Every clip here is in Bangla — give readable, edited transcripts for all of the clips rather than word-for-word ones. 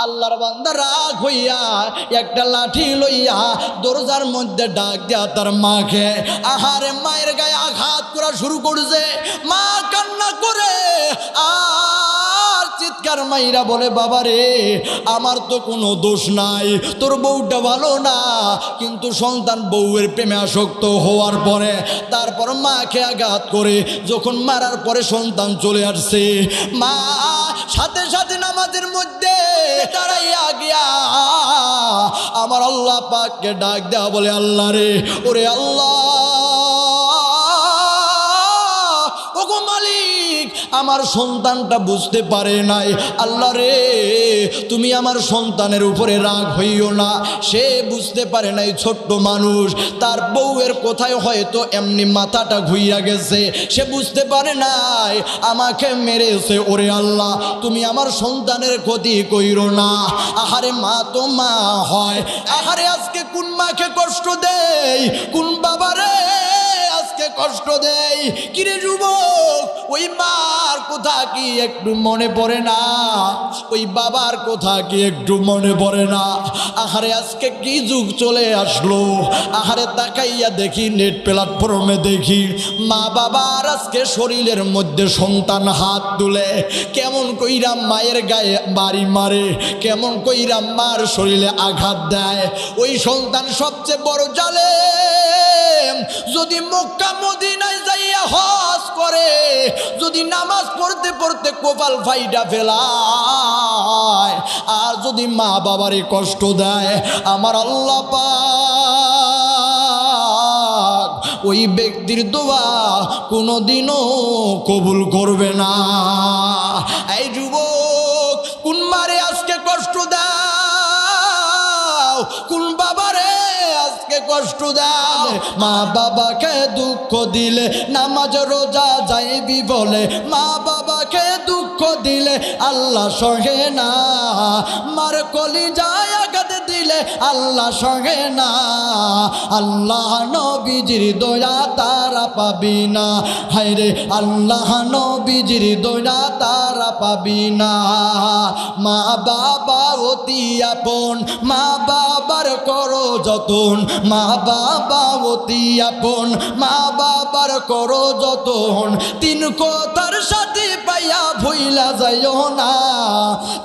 আল্লাহর বান্দা রাগ হইয়া একটা লাঠি লইয়া দরজার মধ্যে ডাক দিয়া তার মাকে, আহারে মায়ের গায়ে আঘাত করা শুরু করছে। মা কান্না করে আর চিৎকার মাইরা বলে, বাবা রে, আমার তো কোনো দোষ নাই, তোর বউটা ভালো না, কিন্তু সন্তান বউয়ের প্রেমে আসক্ত হওয়ার পরে তারপর মাকে আঘাত করে যখন মারার পরে সন্তান চলে আসছে, মা সাথে সাথে নামাজের মধ্যে দাঁড়াইয়া গিয়া আমার আল্লাহ পাককে ডাক দেওয়া, বলে আল্লাহ রে, ওরে আল্লাহ, ওগো মালিক, আমার সন্তানটা বুঝতে পারে নাই, আল্লাহ রে তুমি আমার সন্তানের উপরে রাগ হইও না, সে বুঝতে পারে নাই ছোট্ট মানুষ, তার বউয়ের কোথায় হয়তো এমনি মাথাটা ঘুইয়া গেছে, সে বুঝতে পারে নাই আমাকে মেরেছে, ওরে আল্লাহ তুমি আমার সন্তানের ক্ষতি কইরো না। আহারে মা তো মা হয়, আহারে আজকে কোন মাকে কষ্ট দেই, কোন বাবারে আজকে কষ্ট দেই, কিরে যুবক, ওই মার কথা কি একটু মনে পড়ে না, ওই বাবার কথা কি একটু মনে পড়ে না? আহারে আজকে কি যুগ চলে আসলো, আহারে তাকাইয়া দেখি নেট প্ল্যাটফর্মে দেখি মা বাবার আজকে শরীরের মধ্যে সন্তান হাত তুলে কেমন কইরা মায়ের গায়ে বাড়ি মারে, কেমন কইরা মার শরীরে আঘাত দেয়। ওই সন্তান সবচেয়ে বড় জালেম, যদি মক্কা মদিনায় যাইয়া হজ করে, যদি নামাজ পড়তে পড়তে কপাল ফাইটা ফেলায়, আর যদি মা বাবারে কষ্ট দেয়, আমার আল্লাহ পাক ওই ব্যক্তির দোয়া কোনোদিনও কবুল করবে না। এই যুবক, কোন মারে আজকে কষ্ট দাও, কোন বাবারে আজকে কষ্ট দাও? মা বাবাকে দুঃখ দিলে নামাজ রোজা যাইবি বলে, মা বাবাকে দুঃখ দিলে আল্লাহ সহে না, মার কলিজায় আঘাত দিলে আল্লাহ সহে না, আল্লাহ নবীজির দয়া তারা পাবি না, হায়রে আল্লাহ নবীজির দয়া তারা পাবি না। মা বাবা অতি আপন, মা বাবার করো যতন, মা বাবা অতি আপন, মা বাবার করো যতন, তিন কথার সাথে পাইয়া ভুইলা যাইও না,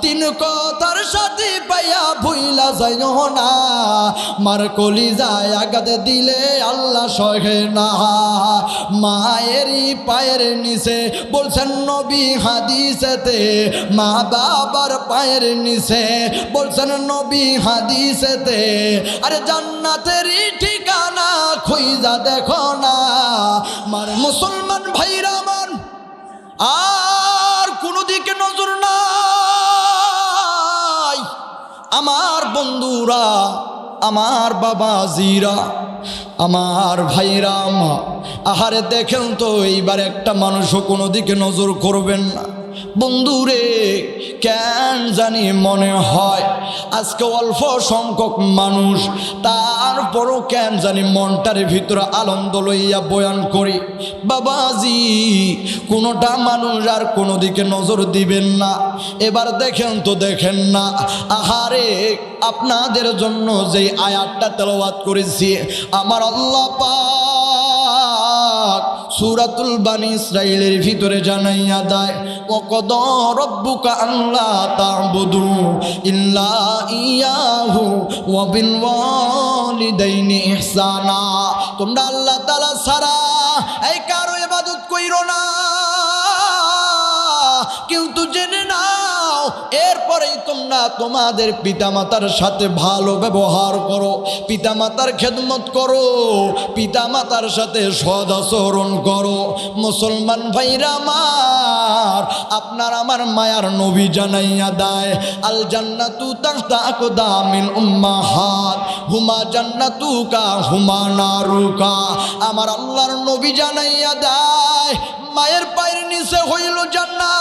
তিন কথার সাথে পাইয়া ভুইলা যাইও না, মার কলিজায় আঘাত দিলে আল্লাহ সহে না। মায়েরই পায়ের নিচে বলছেন নবী হাদিসেতে, মা বাবার পায়ের নিচে বলছেন নবী হাদিসেতে, আরে জান্নাতেরই ঠিকানা খুঁজা দেখো না। মার মুসলমান ভাইরা আমার, আর কোনো দিকে নজর নাই। আমার বন্ধুরা, আমার বাবাজিরা, আমার ভাইরা, আহারে দেখেন তো, এইবার একটা মানুষও কোনো দিকে নজর করবেন না। বন্ধুরে, কেন জানি মনে হয় আজকে অল্প সংখ্যক মানুষ, তারপরও কেন জানি মনটার ভিতরে আনন্দ লইয়া বয়ান করি। বাবাজি, কোনোটা মানুষ আর কোনো দিকে নজর দিবেন না। এবার দেখেন তো, দেখেন না, আহারে আপনাদের জন্য যে আয়াতটা তেলাওয়াত করেছি, আমার আল্লাহ পাক সূরাতুল বানি ইসরাঈলের ভিতরে জানাইয়া দেয়, ওয়াকাদা রাব্বুকা আল্লা তা'বুদু ইল্লা ইয়াহু ওয়া বিল ওয়ালিদাইনি ইহসানা। তোমরা আল্লাহ তাআলা ছাড়া এই কারো ইবাদত কইরো না, কিন্তু জেনে নাও এরপরেই তোমরা তোমাদের পিতামাতার সাথে ভালো ব্যবহার করো, পিতামাতার খেদমত করো, পিতামাতার সাথে সদাচরণ করো। মুসলমান ভাইরা আমার, আপনার আমার মায়ার নবী জানাইয়া দেয়, আল জান্নাতু তাহতা আকদামিল উম্মাহাত হুমা জান্নাতুকা হুমা নারুকা। আমার আল্লাহর নবী জানাইয়া দেয়, মায়ের পায়ের নিচে হইল জান্নাত,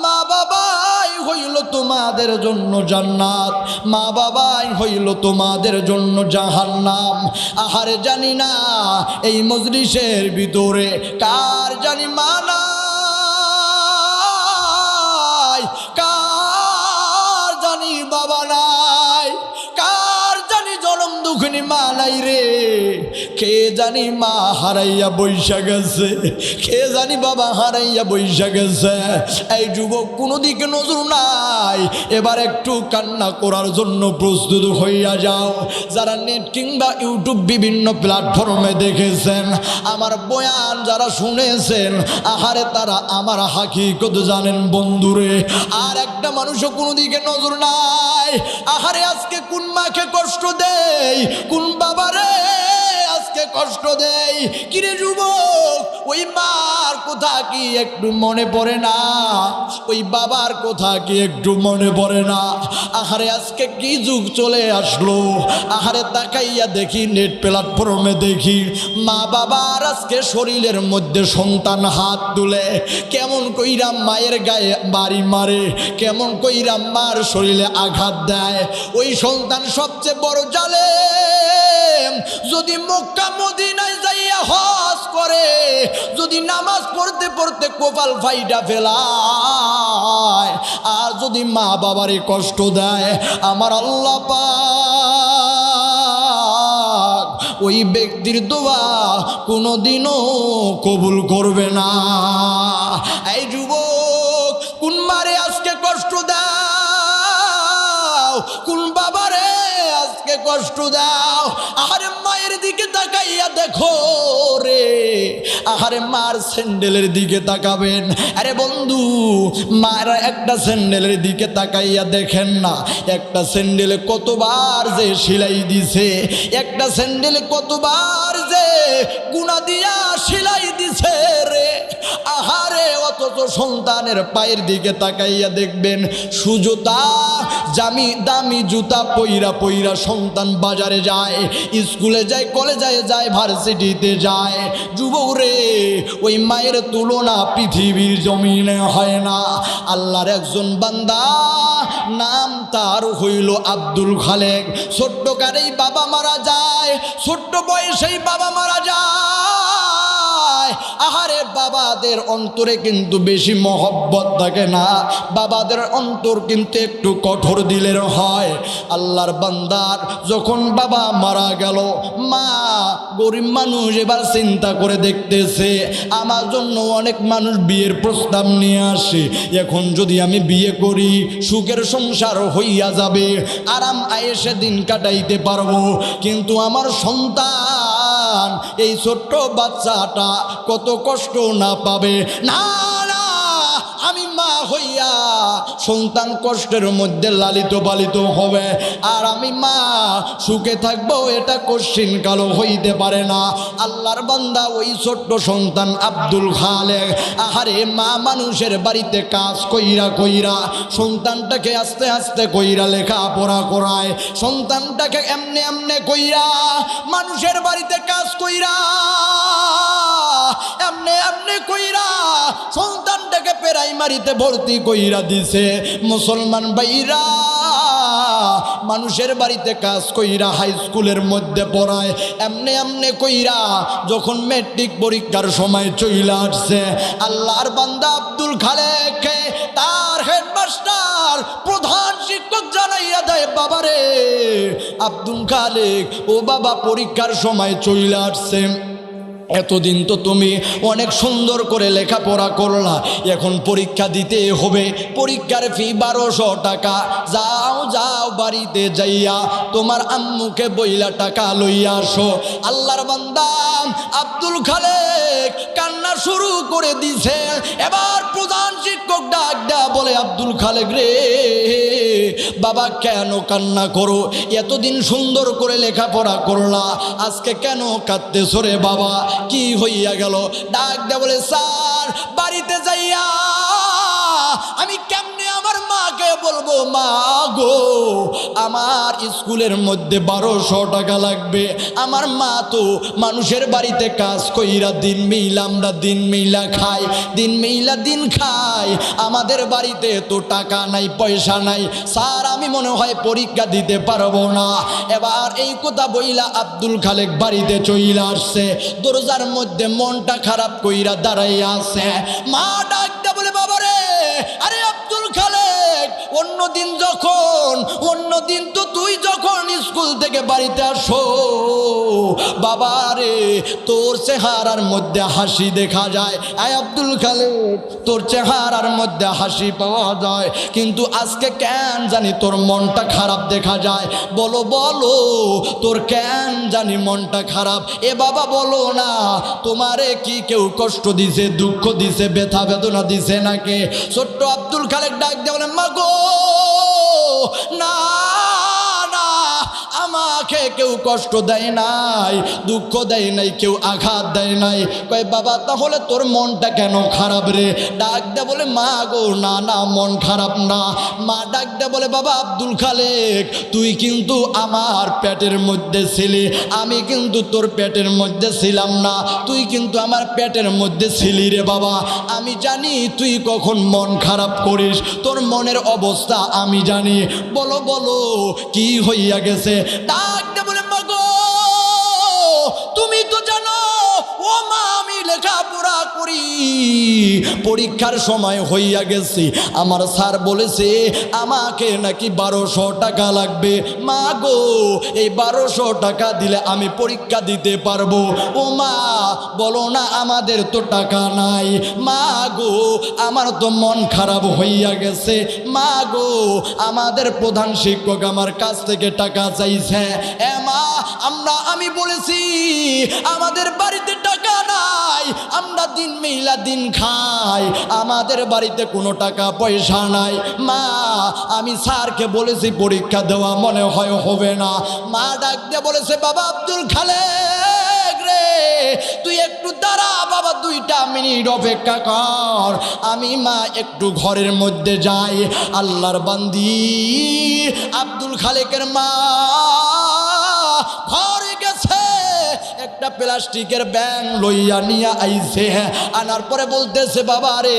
মা বাবাই হইল তোমাদের জন্য জান্নাত, মা বাবাই হইল তোমাদের জন্য জাহান্নাম। আহারে জানি না এই মজলিসের ভিতরে কার জানি মা নাই, কার জানি বাবা নাই, কার জানি জনম দুঃখিনী মা নাই রে, কে জানি মা হারাইয়া বৈশা গেছে, কে জানি বাবা হারাইয়া বৈশা গেছে। এই যুবক কোনো দিকে নজর নাই, এবার একটু কান্না করার জন্য প্রস্তুত হইয়া যাও। যারা নেট কিংবা ইউটিউব বিভিন্ন প্ল্যাটফর্মে দেখেছেন, আমার বয়ান যারা শুনেছেন, আহারে তারা আমার হাকিকত জানেন বন্ধুরে। আর একটা মানুষও কোনো দিকে নজর নাই, আহারে আজকে কোন মাকে কষ্ট দেই, কোন বাবারে আজকে কষ্ট দেই। কিরে যুবক, ওই মার কথা কি একটু মনে পড়ে না? ওই বাবার কথা কি একটু মনে পড়ে না? আহারে আজকে কি যুগ চলে আসলো, আহারে তাকাইয়া দেখি নেট প্ল্যাটফর্মে দেখি মা বাবার আজকে শরীরের মধ্যে সন্তান হাত তুলে কেমন কইরা মায়ের গায়ে বাড়ি মারে, কেমন কইরা মার শরীরে আঘাত দেয়। ওই সন্তান সবচেয়ে বড় জালেম। যদি মক্কা মদিনায় যাইয়া হজ করে, যদি নামাজ পড়তে পড়তে কপাল ফাইটা ফেলায়, আর যদি মা বাবারে কষ্ট দেয়, আমার আল্লাহ পাক ওই ব্যক্তির দোয়া কোনোদিনও কবুল করবে না। এই যুবক, কোন মারে আজকে কষ্ট দাও, কোন বাবারে আজকে কষ্ট দাও? আহারে মায়ের দিকে তাকাইয়া দেখো রে, আহারে মার স্যান্ডেলের দিকে তাকাবেন। আরে বন্ধু, মার একটা স্যান্ডেলের দিকে তাকাইয়া দেখেন না, একটা স্যান্ডেলে কতবার যে সেলাই দিছে, একটা স্যান্ডেলে কতবার যে গুণা দিয়া সেলাই দিছে রে। আহারে অথচ সন্তানের পায়ের দিকে তাকাইয়া দেখবেন সুজুতা দামি জুতা পইরা পইরা সন্তান বাজারে যায়, স্কুলে যায়, কলেজে যায়, ভার্সিটিতে যায়। যুবক রে, ওই মায়ের তুলনা পৃথিবীর জমিনে হয় না। আল্লাহর একজন বান্দা, নাম তার হইল আব্দুল খালেক। ছোট্টকারেই বাবা মারা যায়, ছোট্ট বয়সেই বাবা মারা যায়। আহারে বাবাদের অন্তরে কিন্তু বেশি মহব্বত থাকে না, বাবাদের অন্তর কিন্তু একটু কঠোর দিলের হয়। আল্লাহর বান্দার যখন বাবা মারা গেল, মা গরিব মানুষ এবার চিন্তা করে দেখতেছে, আমার জন্য অনেক মানুষ বিয়ের প্রস্তাব নিয়ে আসে, এখন যদি আমি বিয়ে করি সুখের সংসার হইয়া যাবে, আরাম আয়েশে দিন কাটাইতে পারবো। কিন্তু আমার সন্তান, এই ছোট্ট বাচ্চাটা কত কষ্ট না পাবে। না না, আমি মা হইয়া সন্তান কষ্টের মধ্যে লালিত পালিত হবে, আর আমি মা সুখে থাকবো, এটা কঠিন কালো হইতে পারে না। আল্লাহর বান্দা ওই ছোট্ট সন্তান আব্দুল খালেক, আহারে মা মানুষের বাড়িতে কাজ কইরা কইরা সন্তানটাকে আস্তে আস্তে কইরা লেখাপড়া করায়, সন্তানটাকে এমনে এমনে কইরা মানুষের বাড়িতে কাজ কইরা এমনে এমনে কইরা সন্তানটাকে প্রাইমারিতে ভর্তি কইরা দিছে। মুসলমান ভাইরা, মানুষের বাড়িতে কাজ কইরা হাই স্কুলের মধ্যে পড়ায়, এমনে এমনে কইরা যখন ম্যাট্রিক পরীক্ষার সময় চলে আসছে, আল্লাহর বান্দা আব্দুল খালেককে তার হেডমাস্টার প্রধান শিক্ষক জানাইয়া দেয়, বাবারে আব্দুল খালেক, ও বাবা পরীক্ষার সময় চলে আসছে, এতদিন তো তুমি অনেক সুন্দর করে লেখাপড়া করলা, এখন পরীক্ষা দিতে হবে, পরীক্ষার ফি 1200 টাকা। যাও যাও বাড়িতে যাইয়া তোমার আম্মুকে বইলা টাকা লইয়া আসো। আল্লাহর বান্দা আব্দুল খালেক কান্না শুরু করে দিছে। এবার প্রধান শিক্ষক ডাক দেয়া বলে, আব্দুল খালেক রে বাবা, কেন কান্না করো? এতদিন সুন্দর করে লেখাপড়া করলা, আজকে কেন কাঁদতেছো রে বাবা? কি হইয়া গেল? ডাক দে বলে, স্যার বাড়িতে যাইয়া আমি কেমনে আমার মাকে বলবো, মা গো আমার স্কুলের মধ্যে 1200 টাকা লাগবে, আমার মা তো মানুষের বাড়িতে কাজ কইরা দিন মিলা, আমরা দিন মিলা খাই, দিন মিলা দিন খাই, আমাদের বাড়িতে তো টাকা নাই, পয়সা নাই, স্যার আমি মনে হয় পরীক্ষা দিতে পারবো না। এবার এই কথা বইলা আব্দুল খালেক বাড়িতে চইলা আসছে, দরজার মধ্যে মনটা খারাপ কইরা দাঁড়াইয়া আছে। মা ডাকতে বলে, বাবারে, আরে আব্দুল খালেক, অন্য অন্যদিন তো তুই যখন স্কুল থেকে বাড়িতে আসো বাবা রে, তোর চেহারার মধ্যে হাসি দেখা যায়। আয় আব্দুল খালেক, তোর চেহারার মধ্যে হাসি পাওয়া যায়, কিন্তু আজকে কেন জানি তোর মনটা খারাপ দেখা যায়। বলো তোর কেন জানি মনটা খারাপ? এ বাবা বলো না, তোমারে কি কেউ কষ্ট দিছে, দুঃখ দিছে, ব্যথা বেদনা দিছে নাকি? ছোট্ট আব্দুল খালেক ডাক দিয়ে বলে, মা গো না, আমাকে কেউ কষ্ট দেয় নাই, দুঃখ দেয় নাই, কেউ আঘাত দেয় নাই। কয় বাবা তাহলে তোর মনটা কেন খারাপ রে? ডাক দে বলে, মা গো না, মন খারাপ না। মা ডাক দে বলে, বাবা আব্দুল খালেক, তুই কিন্তু আমার পেটের মধ্যে ছিলি, আমি কিন্তু তোর পেটের মধ্যে ছিলাম না, তুই কিন্তু আমার পেটের মধ্যে ছিলি রে বাবা। আমি জানি তুই কখন মন খারাপ করিস, তোর মনের অবস্থা আমি জানি। বলো কি হইয়া গেছে? ডাক দে বলে, মাগো তুমি তো জানো ও মা, আমি লেখাপড়া করি, পরীক্ষার সময় হইয়া গেছি, আমার স্যার বলেছে আমাকে নাকি 1200 টাকা লাগবে। মা গো এই 1200 টাকা দিলে আমি পরীক্ষা দিতে পারবো। ও মা বলো না, আমাদের তো টাকা নাই। মা গো আমার তো মন খারাপ হইয়া গেছে। মা গো আমাদের প্রধান শিক্ষক আমার কাছ থেকে টাকা চাইছে। মা আমি বলেছি আমাদের বাড়িতে টাকা নাই, আমরা দিন মেলা দিন খাই, আমাদের বাড়িতে কোনো টাকা পয়সা নাই। মা আমি স্যারকে বলেছি পরীক্ষা দেওয়া মনে হয় হবে না। মা ডাক দিয়ে বলেছে, বাবা আব্দুল খালেক রে, তুই একটু দাঁড়া বাবা, 2টা মিনিট অপেক্ষা কর, আমি মা একটু ঘরের মধ্যে যাই। আল্লাহর বান্দি আব্দুল খালেকের মা ঘরে গেছে, একটা প্লাস্টিকের ব্যাং লইয়া নিয়ে আইছে। আনার পরে বলতেছে, বাবা রে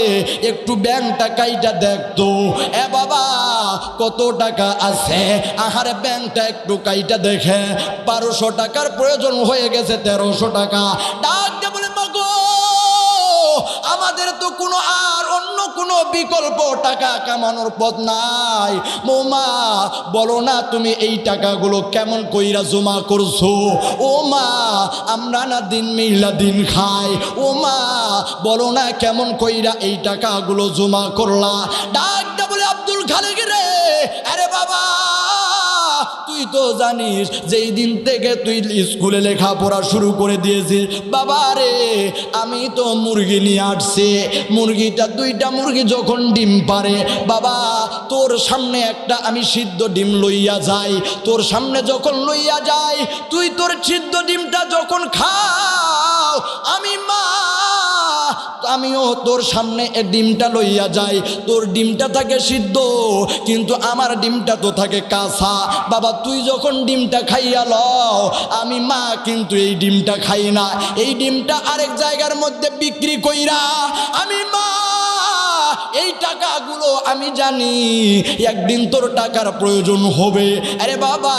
একটু ব্যাংটা কাইটা দেখতো। বাবা কত টাকা আছে? আহারে ব্যাংটা একটু কাইটা দেখে 1200 টাকার প্রয়োজন হয়ে গেছে, 1300 টাকা। ডাক দিয়ে বলে, মাগো আমাদের তো কোনো আর অন্য কোনো বিকল্প টাকা কামানোর পথ নাই। মা বলো না তুমি এই টাকাগুলো কেমন কইরা জমা করছো? ও মা আমরা না দিন মেলা দিন খাই। ও মা বলো না কেমন কইরা এই টাকাগুলো জমা করলা? ডাক দে বলে, আব্দুল খালেক রে, আরে বাবা তুই তো জানিস যেই দিন থেকে তুই স্কুলে লেখাপড়া শুরু করে দিয়েছিস, বাবা রে আমি তো মুরগি নিয়ে আসছি, মুরগিটা 2টা মুরগি যখন ডিম পারে, বাবা তোর সামনে একটা আমি সিদ্ধ ডিম লইয়া যাই, তোর সামনে যখন লইয়া যাই তুই তোর সিদ্ধ ডিমটা যখন খাও, আমিও তোর সামনে ডিমটা লইয়া যাই, তোর ডিমটা থাকে সিদ্ধ কিন্তু আমার ডিমটা তো থাকে কাঁচা। বাবা তুই যখন ডিমটা খাইয়া লও, আমি মা কিন্তু এই ডিমটা খাই না, এই ডিমটা আরেক জায়গার মধ্যে বিক্রি কইরা আমি মা এই টাকাগুলো আমি জানি একদিন তোর টাকার প্রয়োজন হবে। আরে বাবা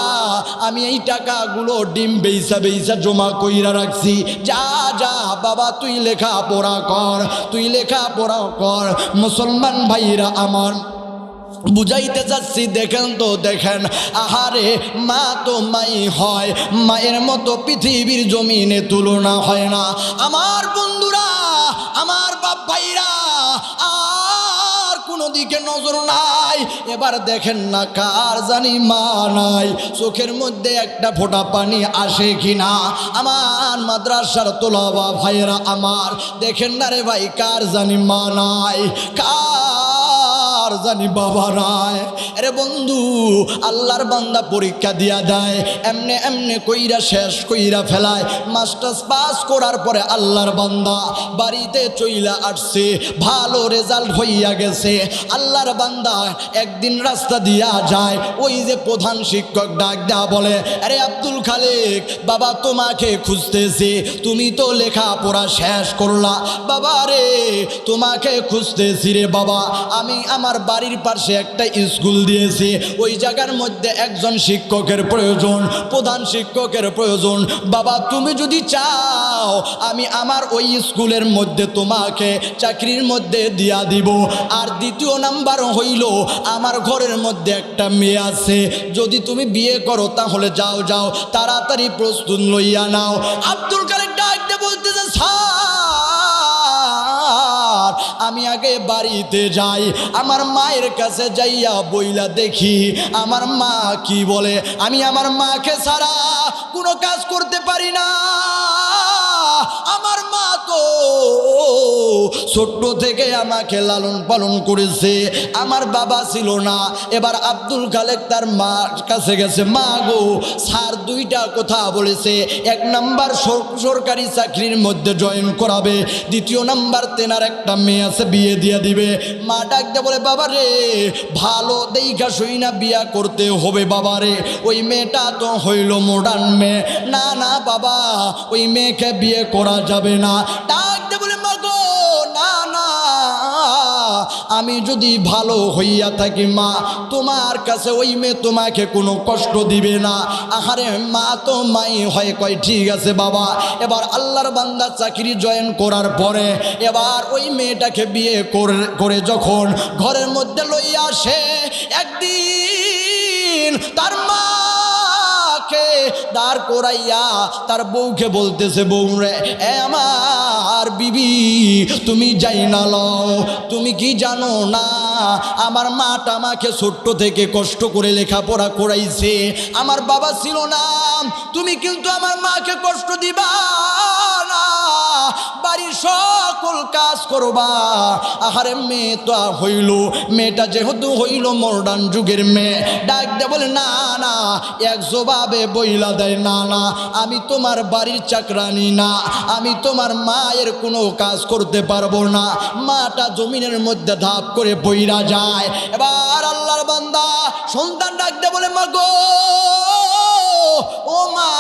আমি এই টাকাগুলো ডিম বেইসা জমা কইরা রাখছি, যা বাবা তুই লেখাপড়া কর। মুসলমান ভাইরা আমার বুঝাইতে যাচ্ছি, দেখেন আহারে মা তো মাই হয়, মায়ের মতো পৃথিবীর জমিনে তুলনা হয় না। আমার বন্ধুরা, আমার বাপ ভাইরা, আর কোনো দিকে নজর নাই। এবার দেখেন না কার জানি মা নাই, চোখের মধ্যে একটা ফোঁটা পানি আসে কিনা। আমার মাদ্রাসার তোলাবা ভাইরা আমার, দেখেন না রে ভাই কার জানি মা নাই, কার জানি বাবা নাই। আরে বন্ধু আল্লাহর বান্দা পরীক্ষা দিয়া দেয়, এমনে কইরা শেষ কইরা ফেলায়, মাস্টার্স পাস করার পরে আল্লাহর বান্দা বাড়িতে চইলা আসছে, ভালো রেজাল্ট হইয়া গেছে। আল্লাহর বান্দা একদিন রাস্তা দিয়া যায়, ওই যে প্রধান শিক্ষক ডাক দেয়া বলে, আরে আব্দুল খালেক বাবা তোমাকে খুঁজতেছি, তুমি তো লেখাপড়া শেষ করলা, বাবা রে তোমাকে খুঁজতেছি রে বাবা। আমি আমার বাড়ির পাশে একটা স্কুল দিয়েছি, ওই জায়গার মধ্যে একজন শিক্ষকের প্রয়োজন, প্রধান শিক্ষকের প্রয়োজন। বাবা তুমি যদি চাও আমি আমার ওই স্কুলের মধ্যে তোমাকে চাকরির মধ্যে দিয়া দিব। আর দ্বিতীয় নাম্বার হইল আমার ঘরের মধ্যে একটা মেয়ে আছে, যদি তুমি বিয়ে করো তাহলে যাও যাও তাড়াতাড়ি প্রস্তুত লইয়া নাও। আব্দুল কাদের ডাকতে বলতেছে স্যার আমি আগে বাড়িতে যাই, আমার মায়ের কাছে যাইয়া বইলা দেখি আমার মা কি বলে। আমি আমার মাকে ছাড়া কোনো কাজ করতে পারি না। আমার মা তো ছোট্ট থেকে আমাকে লালন পালন করেছে, আমার বাবা ছিল না। এবার আব্দুল খালেক তার মার কাছে গেছে, মা গো স্যার দুইটা কথা বলেছে, এক নাম্বার সরকারি চাকরির মধ্যে জয়েন করাবে, দ্বিতীয় নাম্বার তেনার একটা মেয়ে আছে বিয়ে দিয়ে দিবে। মা ডাকতে বলে বাবা রে ভালো দেখা শুই না বিয়া করতে হবে বাবা রে, ওই মেয়েটা তো হইল মডার্ন মেয়ে, না না বাবা ওই মেয়েকে বিয়ে করা যাবে না। ডাকতে বলে মা গো না না আমি যদি ভালো হইয়া থাকি মা তোমার কাছে ওই মেয়ে তোমাকে কোনো কষ্ট দিবে না। আহারে মা তো মাই হয়, কয় ঠিক আছে বাবা। এবার আল্লাহর বান্দা চাকরি জয়েন করার পরে এবার ওই মেয়েটাকে বিয়ে করে যখন ঘরের মধ্যে লইয়া আসে, একদিন তার মাকে দাঁড় করাইয়া তার বউকে বলতেছে, বউ রে এ আমার বিবি তুমি যাই না লও, তুমি কি জানো না আমার মাটা আমাকে ছোট্ট থেকে কষ্ট করে লেখাপড়া করাইছে, আমার বাবা ছিল না, তুমি কিন্তু আমার মাকে কষ্ট দিবা না, বাড়ির সকল কাজ করবা। আহারে মেয়ে তো হইল, মেয়েটা যেহেতু হইল মডার্ন যুগের মেয়ে, ডাক দে বলে না না, এক জবাবে বইলা দেয় না না আমি তোমার বাড়ির চাকরানি না, আমি তোমার মায়ের কোনো কাজ করতে পারবো না। মাটা জমিনের মধ্যে ধাপ করে বইরা যায়। এবার আল্লাহর বান্দা সন্তান ডাক দে বলে মা গো ও মা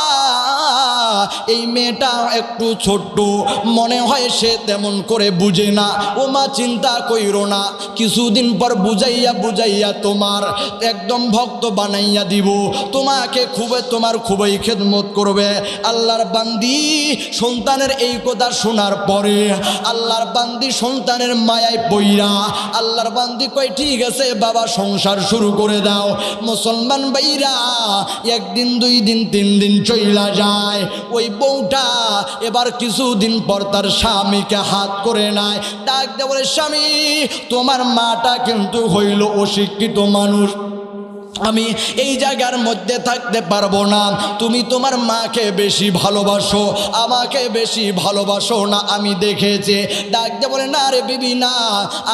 এই মেয়েটা একটু ছোট্ট, মনে হয় সে তেমন করে বুঝে না, ও মা চিন্তা কইরো না, কিছুদিন পর বুঝাইয়া তোমার একদম ভক্ত বানাইয়া দিব, তোমাকে তোমার খুবই খেদমত করবে। আল্লাহর বান্দি সন্তানের এই কথা শোনার পরে আল্লাহর বান্দি সন্তানের মায়ায় পইরা আল্লাহর বান্দি কয় ঠিক আছে বাবা সংসার শুরু করে দাও। মুসলমান ভাইরা একদিন দুই দিন তিন দিন চইলা যায়, ওই বউটা এবার কিছুদিন পর তার স্বামীকে হাত করে নেয়, ডাক দে বলে স্বামী তোমার মাটা কিন্তু হইল অশিক্ষিত মানুষ, আমি এই জায়গার মধ্যে থাকতে পারবো না, তুমি তোমার মাকে বেশি ভালোবাসো আমাকে বেশি ভালোবাসো না আমি দেখেছি। ডাক দে বলে না রে বিবি না,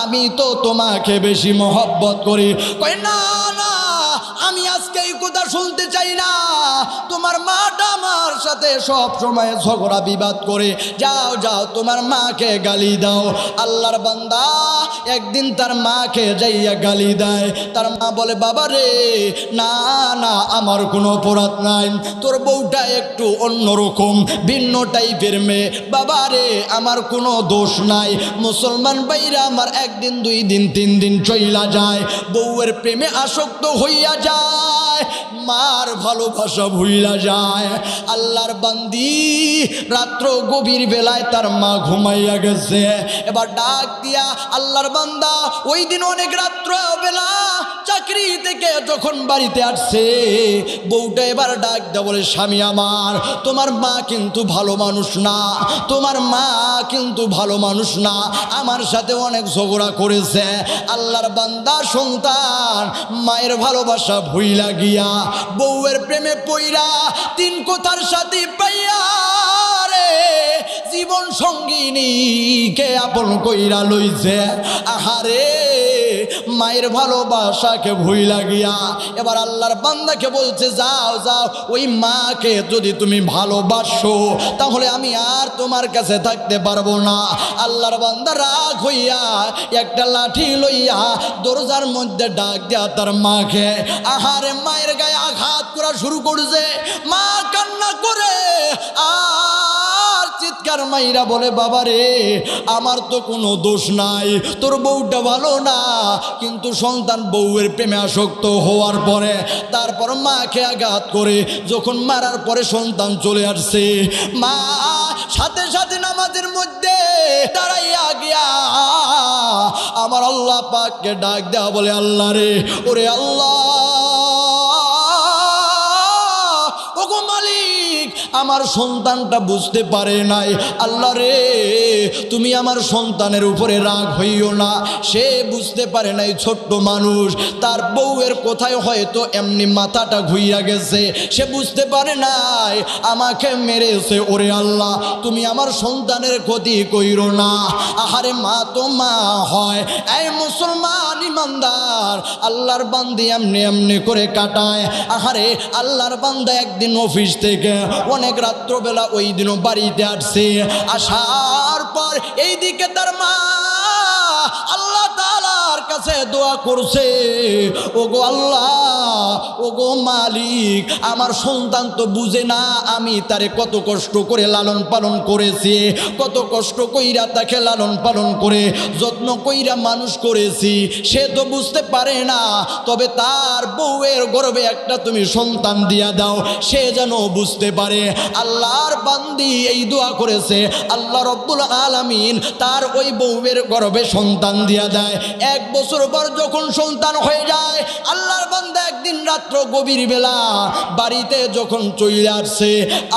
আমি তো তোমাকে বেশি মহব্বত করি। কই না না আমি আজকে এই কথা শুনতে চাই না, তোমার মাটা আমার সাথে সব সময় ঝগড়া বিবাদ করে, যাও যাও তোমার মাকে গালি দাও। আল্লাহর বান্দা একদিন তার মাকে যাইয়া গালি দেয়, তার মা বলে বাবা রে না না আমার কোনো অপরাধ নাই, তোর বউটা একটু অন্যরকম ভিন্ন টাইপের মেয়ে, বাবা রে আমার কোনো দোষ নাই। মুসলমান ভাইরা আমার একদিন দুই দিন তিন দিন চইলা যায়, বউয়ের প্রেমে আসক্ত হইয়া যায়, মার ভালোবাসা ভুইলা যায়। আল্লাহর বান্দি রাত্র গভীর বেলায় তার মা ঘুমাইয়া গেছে, এবার ডাক দিয়া আল্লাহর বান্দা ওই দিন অনেক রাত্র বেলা চাকরি থেকে যখন বাড়িতে আসছে, বউটা এবার ডাক দেয়া বলে স্বামী আমার তোমার মা কিন্তু ভালো মানুষ না, তোমার মা কিন্তু ভালো মানুষ না, আমার সাথে অনেক ঝগড়া করেছে। আল্লাহর বান্দা সন্তান মায়ের ভালোবাসা ভুইলা গিয়া বউয়ের প্রেমে পইরা তিন কথার সাথে পাইয়া রে জীবন সঙ্গিনীকে আপন কইরা লইছে। আহারে মায়ের ভালোবাসাকে ভুইলা গিয়া এবার আল্লাহর বান্দাকে বলছে যাও যাও ওই মাকে যদি তুমি ভালোবাসো তাহলে আমি আর তোমার কাছে থাকতে পারবো না। আল্লাহর বান্দা রাগ হইয়া একটা লাঠি লইয়া দরজার মধ্যে ডাক দেয়া তার মাকে, আহারে মায়ের গায়ে আঘাত করা শুরু করছে, মা কান্না করে আর চিৎকার মাইরা বলে বাবা রে আমার তো কোনো দোষ নাই, তোর বউটা ভালো না, কিন্তু সন্তান বউয়ের প্রেমে আসক্ত হওয়ার পরে তারপর মাকে আঘাত করে যখন মারার পরে সন্তান চলে আসছে, মা সাথে সাথে নামাজের মধ্যে দাঁড়াইয়া গিয়া আমার আল্লাহ পাককে ডাক দেওয়া বলে আল্লাহ রে, ওরে আল্লাহ, ওগো মালিক, আমার সন্তানটা বুঝতে পারে নাই, আল্লাহ রে তুমি আমার সন্তানের উপরে রাগ হইও না, সে বুঝতে পারে নাই ছোট্ট মানুষ, তার বউয়ের কোথায় হয়তো এমনি মাথাটা ঘুইয়া গেছে, সে বুঝতে পারে নাই আমাকে মেরেছে, ওরে আল্লাহ তুমি আমার সন্তানের ক্ষতি কইরো না। আহারে মা তো মা হয়, এই মুসলমান ইমানদার আল্লাহর বান্দি এমনি এমনি করে কাটায়। আহারে আল্লাহর বান্দা একদিন অফিস থেকে অনেক রাত্রবেলা ওই দিনও বাড়িতে আসছে, আসার পর এইদিকে তার মা আল্লাহ তাআলার কাছে দোয়া করছে, ওগো আল্লাহ, ওগো মালিক, আমার সন্তান তো বুঝে না আমি তারে কত কষ্ট করে লালন পালন করেছি, কত কষ্ট কইরা তাকে লালন পালন করে যত্ন কইরা মানুষ করেছি, সে তো বুঝতে পারে না, তবে তার বউয়ের গর্ভে একটা তুমি সন্তান দিয়া দাও, সে যেন বুঝতে পারে। আল্লাহর বান্দি এই দোয়া করেছে, আল্লাহ রব্বুল আলামিন তার ওই বউয়ের গর্ভে সন্তান দিয়া দেয়। 1 বছর পর যখন সন্তান হয়ে যায়, আল্লাহর বান্দা একদিন রাত্র গভীর বেলা বাড়িতে যখন চলে আসছে,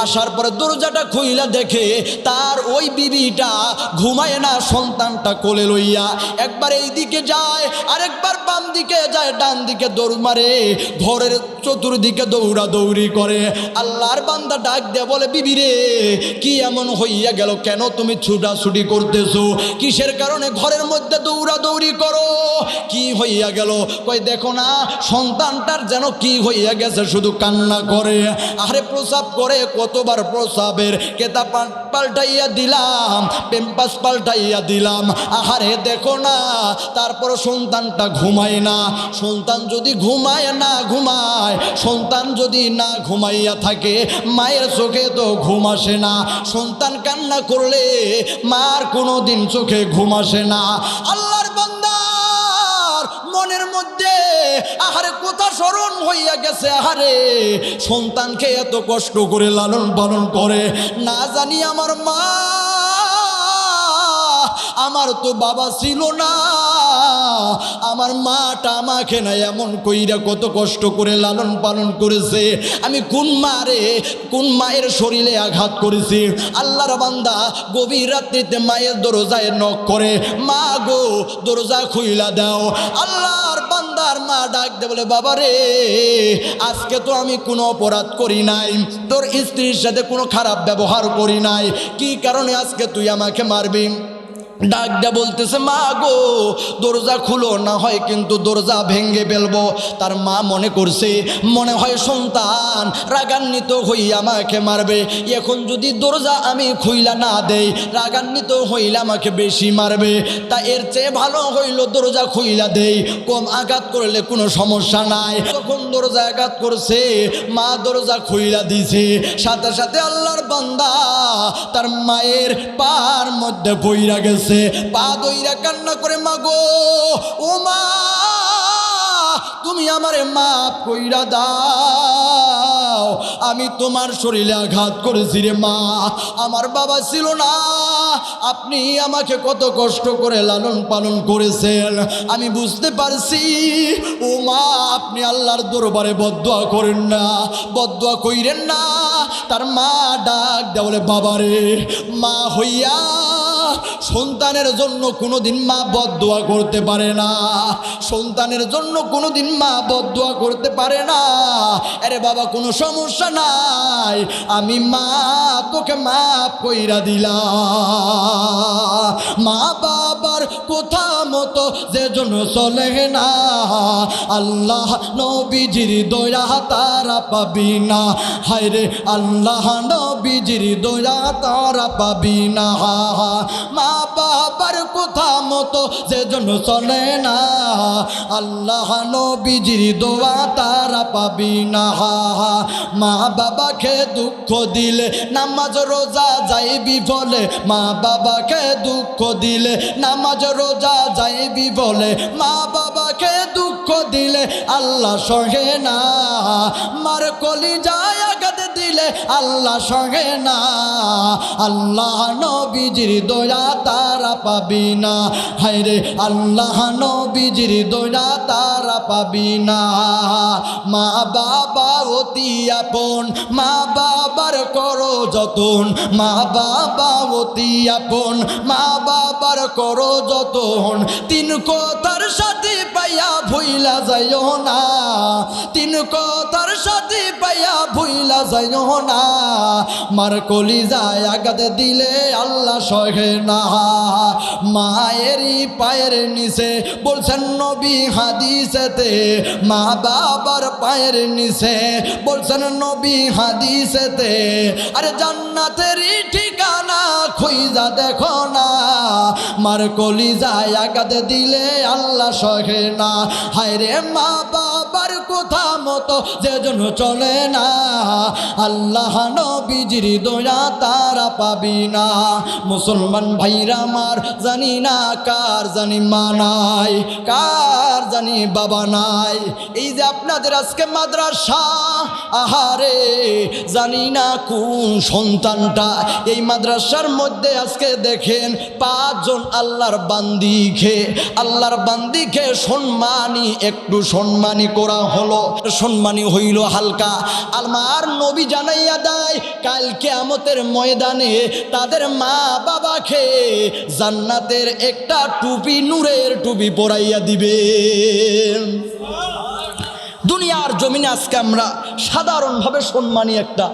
আসার পরে দরজাটা খুইলা দেখে তার ওই বিবিটা ঘুমায় না, সন্তানটা কোলে লইয়া একবার এই দিকে যায়, আরেকবার বাম দিকে যায়, ডান দিকে দৌড় মারে, ঘরের চতুর্দিকে দৌড়া দৌড়ি করে। আল্লাহর বান্দা ডাক দিয়ে বলে, বিবি রে কি এমন হইয়া গেল, কেন তুমি ছুটাছুটি করতেছো, কিসের কারণে ঘরের মধ্যে দৌড়া দৌড়ি করো, কি হইয়া গেল? কই দেখো না সন্তানটার যেন কি হইয়া গেছে, শুধু কান্না করে, আরে প্রসাব করে, কতবার প্রসাবের কেতাব পাল্টাইয়া দিলাম, পেম্পাস পাল্টাইয়া দিলাম, আহারে দেখো না, তারপর সন্তানটা ঘুমায় না। সন্তান যদি ঘুমায় না ঘুমায়, সন্তান যদি না ঘুমাইয়া থাকে, মায়ের চোখে তো ঘুম আসে না, সন্তান কান্না করলে মার কোনোদিন চোখে ঘুম আসে না। আল্লাহর বান্দার মনের মধ্যে আহারে কথা স্মরণ হইয়া গেছে, আহারে সন্তানকে এত কষ্ট করে লালন পালন করে, না জানি আমার মা, আমার তো বাবা ছিল না, আমার মাটা আমাকে না এমন কইরা কত কষ্ট করে লালন পালন করেছে, আমি কোন মায়ের শরীরে আঘাত করেছি। আল্লাহর বান্দা গভীর রাত্রিতে মায়ের দরজায় নক করে, মা গো দরজা খুইলা দাও। আল্লাহর বান্দার মা ডাক দে বলে, বাবা রে আজকে তো আমি কোনো অপরাধ করি নাই, তোর স্ত্রীর সাথে কোনো খারাপ ব্যবহার করি নাই, কি কারণে আজকে তুই আমাকে মারবি? ডাক দেয়া বলতেছে, মা গো দরজা খুলো, না হয় কিন্তু দরজা ভেঙে ফেলবো। তার মা মনে করছে মনে হয় সন্তান রাগান্বিত হইয়া আমাকে মারবে, এখন যদি দরজা আমি খুইলা না দেই, রাগান্বিত হইলে আমাকে বেশি মারবে, তা এর চেয়ে ভালো হইল দরজা খুইলা দেই, কম আঘাত করলে কোনো সমস্যা নাই। তখন দরজা আঘাত করছে, মা দরজা খুইলা দিছে, সাথে সাথে আল্লাহর বান্দা তার মায়ের পার মধ্যে পইরা গেছে, পা দইরা কান্না করে, মা গো, ও মা তুমি আমারে মাফ কইরা দাও, আমি তোমার শরীরে আঘাত করেছি রে মা, আমার বাবা ছিল না, আপনি আমাকে কত কষ্ট করে লালন পালন করেছেন, আমি বুঝতে পারছি। ও মা আপনি আল্লাহর দরবারে বদদুয়া করেন না, বদদুয়া কইরেন না। তার মা ডাক দেয়া বলে, বাবারে মা হইয়া সন্তানের জন্য কোনোদিন মা বদদুয়া করতে পারে না, সন্তানের জন্য কোনোদিন মা বদদুয়া করতে পারে না। আরে বাবা কোনো সমস্যা নাই, আমি মা তোকে মাফ কইরা দিলাম, মা বাবার কথা মতো যে জন্য চলে না, আল্লাহ নবীজির দয়া তারা পাবি না, হায় রে আল্লাহ নবীজির দয়া তারা পাবি না, মা বাবার কথা মতো যে জন্য চলে না, আল্লাহ নবীজির দোয়া তারা পাবি না। মা বাবাকে দুঃখ দিলে নামাজ রোজা যাইবি বলে, মা বাবাকে দুঃখ দিলে নামাজ রোজা যাইবি বলে, মা বাবাকে দুঃখ দিলে আল্লাহ সহে না, মার কলিজায় আঘাত দিলে আল্লাহ সহে না, আল্লাহ নবীজির দয়া তারা পাবি না। হায়রে আল্লাহ নবীজির দয়া তারা পাবি না। মা বাবা অতি আপন, মা বাবার করো যতন, মা বাবা অতি আপন, মা বাবার করো যতন, তিন কথার সাথে পাইয়া ভুইলা যাইও না, তিন কথার সাথে পাইয়া ভুইলা যাইও না, মার কলিজায় আঘাত দিলে আল্লাহ সহে না। মায়েরই পায়ের নিচে বলছেন নবী হাদিসেতে, মা বাবার পায়ের নিচে বলছেন নবী হাদিসেতে, আরে জান্নাতেরই ঠিকানা খুঁজা দেখো না, মার কলিজায় আঘাত দিলে আল্লাহ সহে না। হায়রে মা বাবার কথা মতো যে জন্য চলে না, আল্লাহ নবীজির দয়া তারা পাবি না। মুসলমান ভাইরা আমার, জানি না কার জানি মা নাই, কার জানি বাবা নাই। এই যে আপনাদের আজকে মাদ্রাসা, আহারে জানি না কোন সন্তানটা এই মাদ্রাসার মধ্যে আজকে দেখেন 5 জন আল্লাহর বান্দিকে, আল্লাহর বান্দিকে সম্মানী, একটু সম্মানী করা হলো, সম্মানী হইল হালকা। আমার নবী জানাইয়া দেয় কাল কিয়ামতের ময়দানে তাদের মা বাবাকে জান্নাতের একটা টুপি, নূরের টুপি পরাইয়া দিবেন। দুনিয়ার জমিনে আজকে আমরা সাধারণভাবে সম্মানী একটা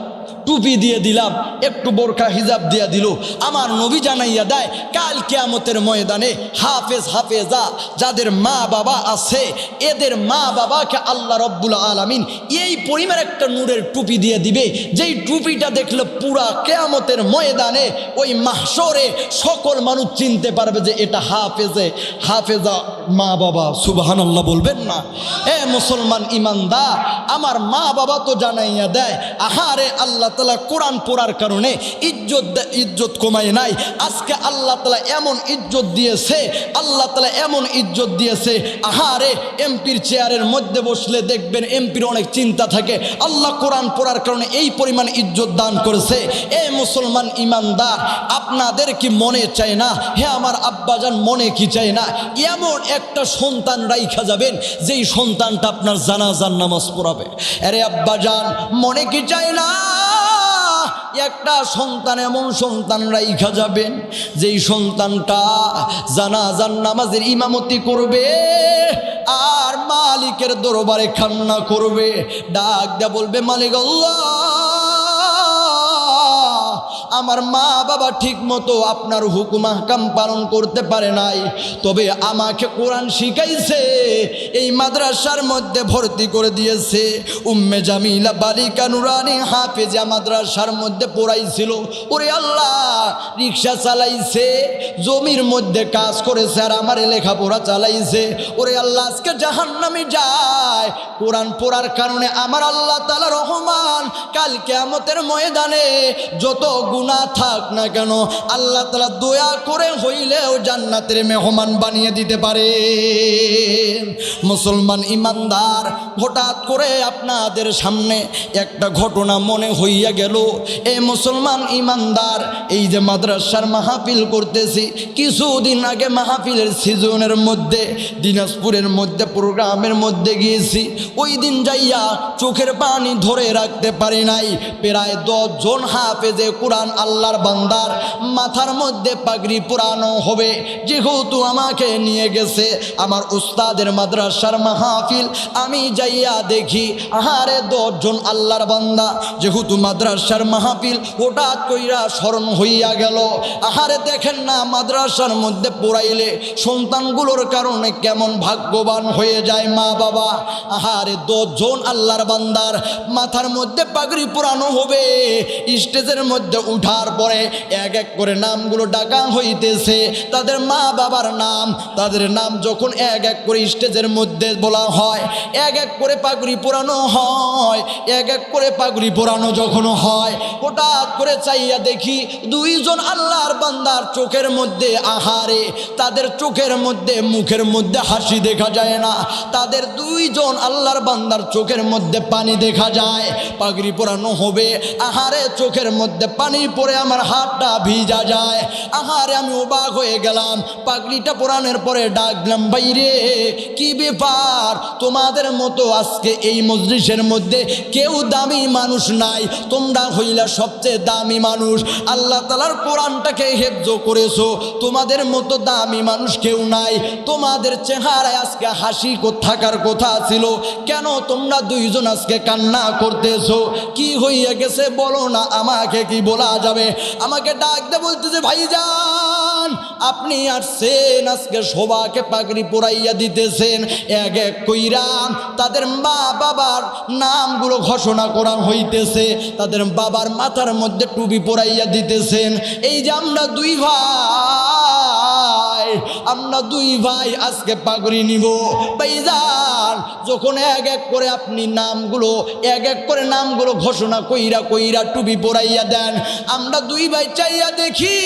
টুপি দিয়ে দিলাম, একটু বোরকা হিজাব দিয়ে দিল। আমার নবী জানাইয়া দেয় কাল কিয়ামতের ময়দানে হাফেজ হাফেজা যাদের মা বাবা আছে, এদের মা বাবাকে আল্লাহ রব্বুল আলামিন এই পরিমাণ একটা নূরের টুপি দিয়ে দিবে, যেই টুপিটা দেখলে পুরা কিয়ামতের ময়দানে ওই মাহশরে সকল মানুষ চিনতে পারবে যে এটা হাফেজে হাফেজা মা বাবা। সুবহানাল্লাহ বলবেন না? এ মুসলমান ইমানদার, আমার মা বাবা তো জানাইয়া দেয়, আহারে আল্লাহ তাআলা কোরআন পড়ার কারণে ইজ্জত কমায় নাই। আজকে আল্লাহ তাআলা এমন ইজ্জত দিয়েছে, আল্লাহ তাআলা এমন ইজ্জত দিয়েছে, আহারে এমপির চেয়ারের মধ্যে বসলে দেখবেন এমপির অনেক চিন্তা থাকে, আল্লাহ কোরআন পড়ার কারণে এই পরিমাণ ইজ্জত দান করেছে। এ মুসলমান ইমানদার, আপনাদের কি মনে চায় না, হে আমার আব্বাজান মনে কি চায় না, এমন একটা সন্তান রাইখা যাবেন যেই সন্তানটা আপনার জানাজার নামাজ পড়াবে? আরে আব্বাজান মনে কি চায় না একটা সন্তান, এমন সন্তান রাইখা যাবেন যেই সন্তানটা জানাজার নামাজের ইমামতি করবে আর মালিকের দরবারে কান্না করবে, ডাক দেয়া বলবে, মালিক আল্লাহ, আমার মা বাবা ঠিক মতো আপনার হুকুম আহকাম পালন করতে পারে নাই, তবে আমাকে কোরআন শিখাইছে, এই মাদ্রাসার মধ্যে ভর্তি করে দিয়েছে, উম্মে জামিলা বালিকা নুরানি হাফেজা মাদ্রাসার মধ্যে পড়াইছিল। ওরে আল্লাহ, রিক্সা চালাইছে, জমির মধ্যে কাজ করেছে আর আমার লেখাপড়া চালাইছে। ওরে আল্লাহ, আজকে জাহান্নামে যায় কোরআন পড়ার কারণে। আমার আল্লাহ তাআলা রহমান, কাল কিয়ামতের ময়দানে যত গুনাহ থাক না কেন আল্লাহ তাআলা দয়া করে হইলেও জান্নাতের মেহমান বানিয়ে দিতে পারে। মুসলমান ইমানদার, হঠাৎ করে আপনাদের সামনে একটা ঘটনা মনে হইয়া গেল। এই মুসলমান ইমানদার, এই যে মাদ্রাসার মাহফিল করতেছি, কিছুদিন আগে মাহফিলের সিজনের মধ্যে দিনাজপুরের মধ্যে প্রোগ্রামের মধ্যে গিয়েছি। ওই দিন যাইয়া চোখের পানি ধরে রাখতে পারি নাই, প্রায় 10 জন হাফেজে কোরআন আল্লাহর বান্দার মাথার মধ্যে পাগড়ি পরানো হবে। যেহেতু আমাকে নিয়ে গেছে আমার উস্তাদের মাদ্রাসার মাহফিল, আমি যাইয়া দেখি আহারে 10 জন আল্লাহর বান্দা, যেহেতু মাদ্রাসার মাহফিল হঠাৎ কইরা স্মরণ হইয়া গেল। আহারে দেখেন না, মাদ্রাসার মধ্যে পড়াইলে সন্তানগুলোর কারণে কেমন ভাগ্যবান হয়ে যায় মা বাবা। আহারে 10 জন আল্লাহর বান্দার মাথার মধ্যে পাগড়ি পরানো হবে। স্টেজের মধ্যে উঠার পরে এক এক করে নামগুলো ডাকা হইতেছে, তাদের মা বাবার নাম, তাদের নাম যখন এক এক করে স্টেজের মধ্যে বলা হয়, এক এক করে পাগড়ি পরানো হয়, এক এক করে পাগড়ি পরানো যখন হয়, হঠাৎ করে চাইয়া দেখি 2 জন আল্লাহর বান্দার চোখের মধ্যে আহারে তাদের চোখের মধ্যে মুখের মধ্যে হাসি দেখা যায় না, তাদের 2 জন আল্লাহর বান্দার চোখের মধ্যে পানি দেখা যায়। পাগড়ি পরানো হবে, আহারে চোখের মধ্যে পানি পড়ে আমার হাতটা ভিজা যায়। আহারে আমি অবাক হয়ে গেলাম। পাগড়িটা পরানোর পরে ডাকলাম, বাইরে কি ব্যাপার, তোমাদের মতো আজকে এই মজলিসের মধ্যে কেউ দামি মানুষ নাই, তোমরা হইলা সবচেয়ে দামি মানুষ, আল্লাহ তাআলার কোরআনটাকে হেফজ করেছো, তোমাদের মতো দামি মানুষ কেউ নাই, তোমাদের চেহারায় আজকে হাসি থাকার কথা ছিল, কেন তোমরা 2 জন আজকে কান্না করতেছো, কি হইয়া গেছে বলো না, আমাকে কি বলা যাবে? আমাকে ডাক দে বলতেছে, ভাইজান আপনি আসছেন আজকে সবাইকে পাগড়ি পরাইয়া দিতেছেন, এক এক কইরা তাদের মা বাবার নামগুলো ঘোষণা করা হইতেছে, তাদের বাবার মাথার মধ্যে টুপি পরাইয়া দিতেছেন। এই যে আমরা 2 ভাই, আমরা 2 ভাই আজকে পাগড়ি নিব। ভাইজান যখন এক এক করে আপনি নামগুলো এক এক করে নামগুলো ঘোষণা কইরা কইরা টুপি পরাইয়া দেন, আমরা 2 ভাই চাইয়া দেখি,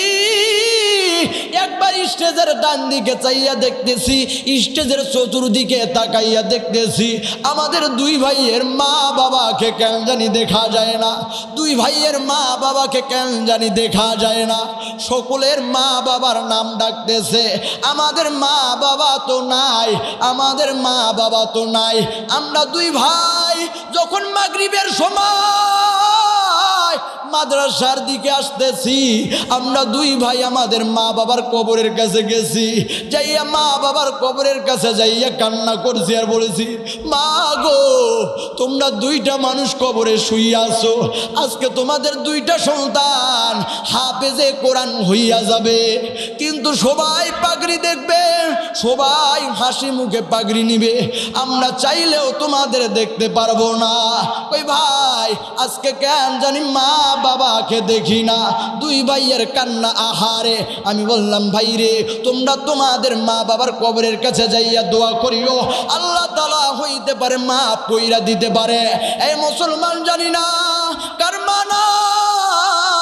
একবার স্টেজের ডান দিকে চাইয়া দেখতেছি, স্টেজের চতুর্দিকে তাকাইয়া দেখতেছি, আমাদের 2 ভাইয়ের মা বাবাকে কেন জানি দেখা যায় না, 2 ভাইয়ের মা বাবাকে কেন জানি দেখা যায় না। সকলের মা বাবার নাম ডাকতেছে, আমাদের মা বাবা তো নাই, আমাদের মা বাবা তো নাই। আমরা 2 ভাই যখন মাগরিবের সময় মাদ্রাসার দিকে আসতেছি, আমরা 2 ভাই আমাদের মা বাবার কবরের কাছে গেছি, যাইয়া মা বাবার কবরের কাছে যাইয়া কান্না করছি আর বলেছি, মা গো তোমরা 2টা মানুষ কবরে শুইয়া আছো, আজকে তোমাদের 2টা সন্তান হাফেজে কোরআন হইয়া যাবে, কিন্তু সবাই পাগড়ি দেখবে, সবাই হাসি মুখে পাগড়ি নিবে, আমরা চাইলেও তোমাদের দেখতে পারবো না। ওই ভাই আজকে কেন জানি মা বাবাকে দেখি না, 2 ভাইয়ের কান্না আহারে। আমি বললাম, ভাই রে তোমরা তোমাদের মা বাবার কবরের কাছে যাইয়া দোয়া করিও, আল্লাহ তাআলা হইতে পারে মাফ কইরা দিতে পারে। এই মুসলমান জানি না কার মা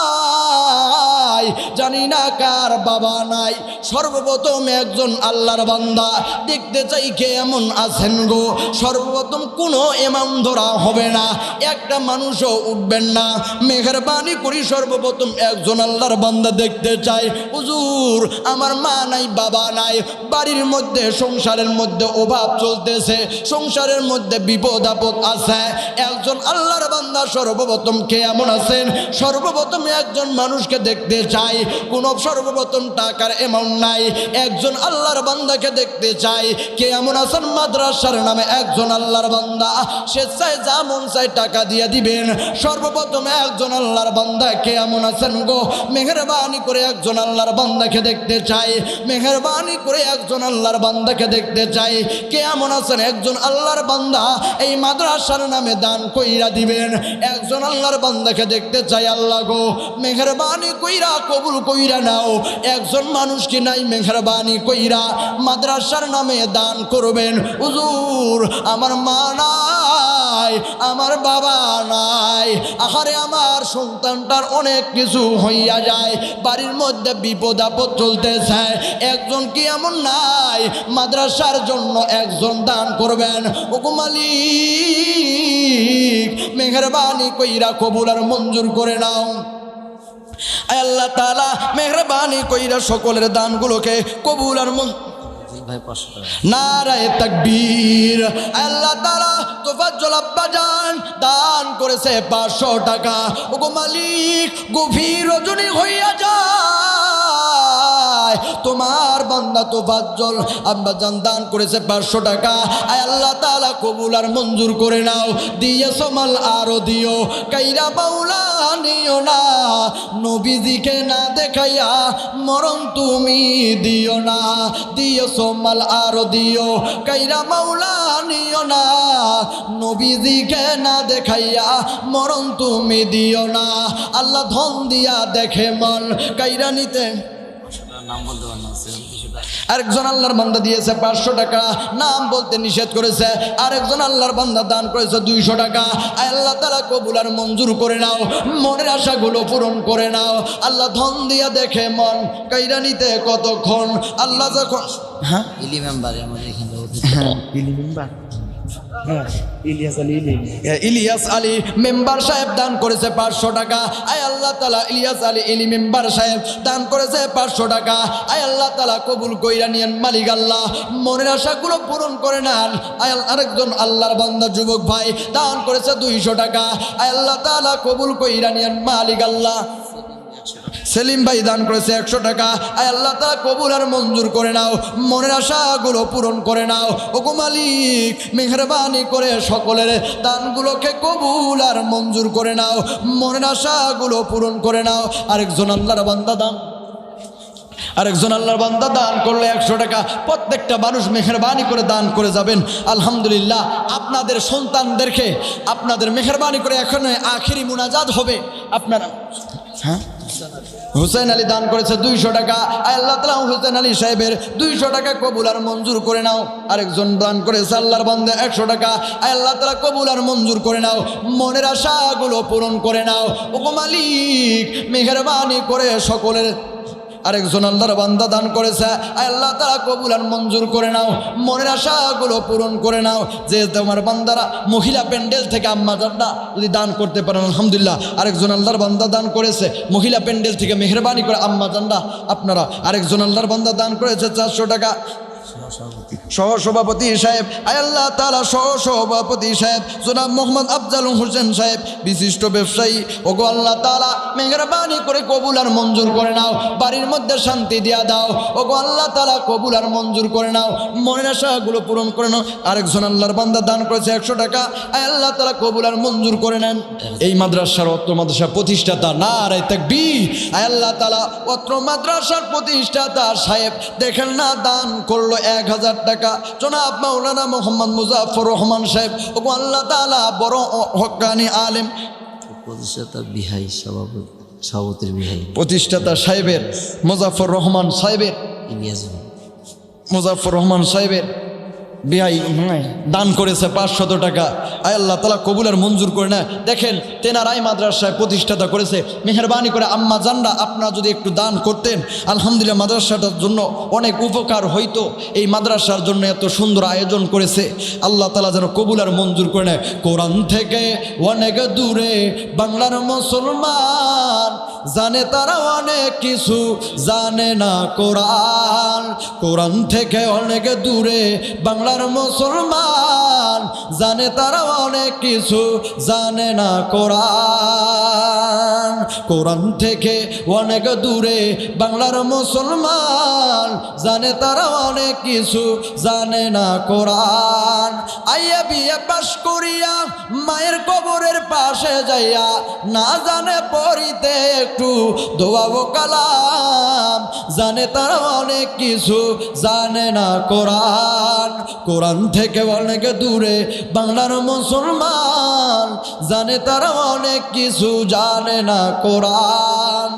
নাই, জানি না কার বাবা নাই, সর্বপ্রথম একজন আল্লাহর বান্দা দেখতে চাই কে এমন আছেন গো। সর্বপ্রথম কোনো ইমাম ধরা হবে না, একটা মানুষও উঠবেন না, মেহেরবানি করি সর্বপ্রথম একজন আল্লাহর বান্দা দেখতে চাই। হুজুর আমার মা নাই বাবা নাই, বাড়ির মধ্যে সংসারের মধ্যে অভাব চলতেছে, সংসারের মধ্যে বিপদ আপদ আছে, একজন আল্লাহর বান্দা সর্বপ্রথম কে এমন আছেন, সর্বপ্রথম একজন মানুষকে দেখতে চাই, কোনো সর্বপ্রথম টাকার এমন নাই, একজন আল্লাহর বান্দাকে দেখতে চাই কে এমন আছেন, মাদ্রাসার নামে একজন আল্লাহর বান্দা, সে চাই যা মন চাই টাকা দিয়ে দিবেন, সর্বপ্রথম একজন আল্লাহর বান্দা কে এমন আছেন গো, মেহেরবানি করে একজন আল্লাহর বান্দাকে দেখতে চাই, মেহেরবানি করে একজন আল্লাহর বান্দাকে দেখতে চাই কে এমন আছেন, একজন আল্লাহর বান্দা এই মাদ্রাসার নামে দান কইরা দিবেন, একজন আল্লাহর বান্দাকে দেখতে চাই, আল্লাহ গো মেহেরবানি কইরা কবুল কইরা নাও, একজন মানুষ কি নাই মেহেরবানি কইরা মাদ্রাসার নামে দান করবেন। হুজুর আমার মা নাই, আমার বাবা নাই, আহারে আমার সন্তানটার অনেক কিছু হইয়া যায়, বাড়ির মধ্যে বিপদ আপদ চলতেছে, একজন কি এমন নাই মাদ্রাসার জন্য একজন দান করবেন? ওগো মালিক মেহেরবানি কইরা কবুল আর মঞ্জুর করে নাও। আল্লাহ তাআলা মেহেরবানি কইরা সকলের দানগুলোকে কবুল আর নারায়ে তাকবীর। আল্লাহ তাআলা তোফাজ্জল আব্বাজান দান করেছে 500 টাকা। ওগো মালিক গভীর রজনী হইয়া যায়, তোমার বান্দা তোফাজ্জল আব্বাজান দান করেছে 500 টাকা। আয় আল্লাহ তাআলা কবুল আর মঞ্জুর করে নাও। দিয়েছো মাল আরো দিও, কাইরা মাওলা নিও না, নবীজিকে না দেখাইয়া মরণ তুমি দিও না। দিয়েছো মাল আরো দিও, কাইরা মাওলা নিও না, নবীজিকে না দেখাইয়া মরণ তুমি দিও না। আল্লাহ ধন দিয়া দেখে মন কাইরা নিতে। আরেকজন আল্লাহর বান্দা দিয়েছে 500 টাকা, নাম বলতে নিষেধ করেছে। আরেকজন আল্লাহর বান্দা দান করেছে 200 টাকা। আল্লাহ তাআলা কবুল আর মঞ্জুর করে নাও, মনের আশাগুলো পূরণ করে নাও। আল্লাহ ধন দিয়া দেখে মন কাইরা নিতে কতক্ষণ। আল্লাহ যখন ইলি মেম্বারে আমাদের এখানে ইলি মেম্বার ইলিয়াস আলী মেম্বার সাহেব দান করেছে 500 টাকা। আয় আল্লাহ তাআলা ইলিয়াস আলী ইলি মেম্বার সাহেব দান করেছে 500 টাকা। আয় আল্লাহ তাআলা কবুল কইরা নিয়েন মালিক আল্লাহ, মনের আশাগুলো পূরণ করে নেন। আয় আরেকজন আল্লাহর বান্দা যুবক ভাই দান করেছে 200 টাকা। আয় আল্লাহ তাআলা কবুল কইরা নিয়েন মালিক আল্লাহ। সেলিম ভাই দান করেছে 100 টাকা। আয় আল্লাহ তাআলা কবুল আর মঞ্জুর করে নাও, মনের আশাগুলো পূরণ করে নাও। ওগো মালিক মেহেরবানি করে সকলের দানগুলোকে কবুল আর মঞ্জুর করে নাও, মনের আশাগুলো পূরণ করে নাও। আরেকজন আল্লাহর বান্দা দান করলে 100 টাকা। প্রত্যেকটা মানুষ মেহেরবানি করে দান করে যাবেন। আলহামদুলিল্লাহ আপনাদের সন্তানদেরকে আপনাদের মেহেরবানি করে এখন আখিরি মুনাজাত হবে। আপনারা হুসেন আলী দান করেছে 200 টাকা। আল্লাহ তাআলা হুসেন আলী সাহেবের 200 টাকা কবুল আর মঞ্জুর করে নাও। আরেকজন দান করেছে আল্লাহর বান্দা 100 টাকা। আল্লাহ তাআলা কবুল আর মঞ্জুর করে নাও, মনের আশাগুলো পূরণ করে নাও। ওগো মালিক মেহেরবানি করে সকলের। আরেকজন আল্লাহর বান্দা দান করেছে। আল্লাহ তাআলা কবুল আর মঞ্জুর করে নাও, মনের আশাগুলো পূরণ করে নাও। যে তোমার বান্দারা মহিলা প্যান্ডেল থেকে আম্মা জানটা যদি দান করতে পারেন আলহামদুলিল্লাহ। আরেকজন আল্লাহর বান্দা দান করেছে মহিলা প্যান্ডেল থেকে মেহেরবানি করে আম্মা জানটা আপনারা। আরেকজন আল্লাহর বান্দা দান করেছে 400 টাকা। সহসভাপতি সাহেব আল্লাহ তাআলা সহসভাপতি সাহেব জনাব মোহাম্মদ আফজাল হোসেন সাহেব বিশিষ্ট ব্যবসায়ী। ওগো আল্লাহ তাআলা মেহেরবানি করে কবুল আর মঞ্জুর করে নাও, বাড়ির মধ্যে শান্তি দিয়া দাও। ওগো আল্লাহ তাআলা কবুল আর মঞ্জুর করে নাও, মনের আশাগুলো পূরণ করে নাও। আরেকজন আল্লাহর বান্দা দান করেছে 100 টাকা। আল্লাহ তাআলা কবুল আর মঞ্জুর করে নেন। এই মাদ্রাসার অত্র মাদ্রাসার প্রতিষ্ঠাতা নারে তাকবীর। আল্লাহ তাআলা অত্র মাদ্রাসার প্রতিষ্ঠাতা সাহেব দেখেন না দান করলো 1000 টাকা। জনাব মাওলানা মোহাম্মদ মুজাফফর রহমান সাহেব। ওগো আল্লাহ তাআলা বড় হক্কানি আলেম প্রতিষ্ঠাতা বিহাই সভাপতির বিহাই প্রতিষ্ঠাতা সাহেবের মুজাফফর রহমান সাহেবের ইলিয়াস মুজাফফর রহমান সাহেবের বিহাই দান করেছে 500 টাকা। আয় আল্লাহ তাআলা কবুল আর মঞ্জুর করে না। দেখেন তেনারাই মাদ্রাসায় প্রতিষ্ঠাতা করেছে। মেহেরবানি করে আম্মা জানরা আপনারা যদি একটু দান করতেন আলহামদুলিল্লাহ মাদ্রাসাটার জন্য অনেক উপকার হইতো। এই মাদ্রাসার জন্য এত সুন্দর আয়োজন করেছে। আল্লাহ তাআলা যেন কবুল আর মঞ্জুর করে নেয়। কোরআন থেকে অনেক দূরে বাংলার মুসলমান জানে তারা অনেক কিছু, জানে না কোরআন। কোরআন থেকে অনেক দূরে বাংলার মুসলমান জানে তারা অনেক কিছু, জানে না কোরআন। কোরআন থেকে অনেক দূরে বাংলার মুসলমান জানে তারা অনেক কিছু, জানে না কোরআন। আইয়া বিয়ে পাশ করিয়া মায়ের কবরের পাশে যাইয়া না জানে পড়িতে একটু দোয়াবো কালাম, জানে তারা অনেক কিছু, জানে না কোরআন। কোরআন থেকে অনেক দূরে বাংলার মুসলমান জানে তারা অনেক কিছু, জানে না কোরআন।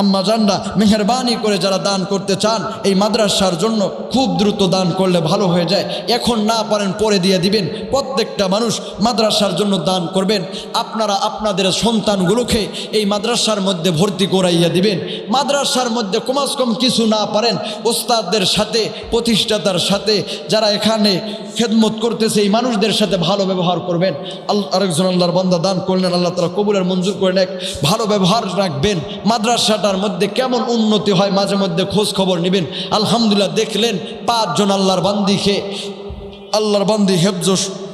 আম্মা জানরা মেহেরবানি করে যারা দান করতে চান এই মাদ্রাসার জন্য খুব দ্রুত দান করলে ভালো হয়ে যায়। এখন না পারেন পরে দিয়ে দিবেন। প্রত্যেকটা মানুষ মাদ্রাসার জন্য দান করবেন। আপনারা আপনাদের সন্তানগুলোকে এই মাদ্রাসার মধ্যে ভর্তি করাইয়া দিবেন। মাদ্রাসার মধ্যে কমাস কম কিছু না পারেন ওস্তাদদের সাথে প্রতিষ্ঠাতার সাথে যারা এখানে খেদমত করতেছে এই মানুষদের সাথে ভালো ব্যবহার করবেন। আরেকজন আল্লাহর বান্দা দান করলেন, আল্লাহ তাআলা কবুলের মঞ্জুর করে নেক। ভালো ব্যবহার রাখবেন। মাদ্রাসাটার মধ্যে কেমন উন্নতি হয় মাঝে মধ্যে খোঁজ খবর নেবেন। আলহামদুলিল্লাহ দেখলেন 5 জন আল্লাহর বান্দি হেফজ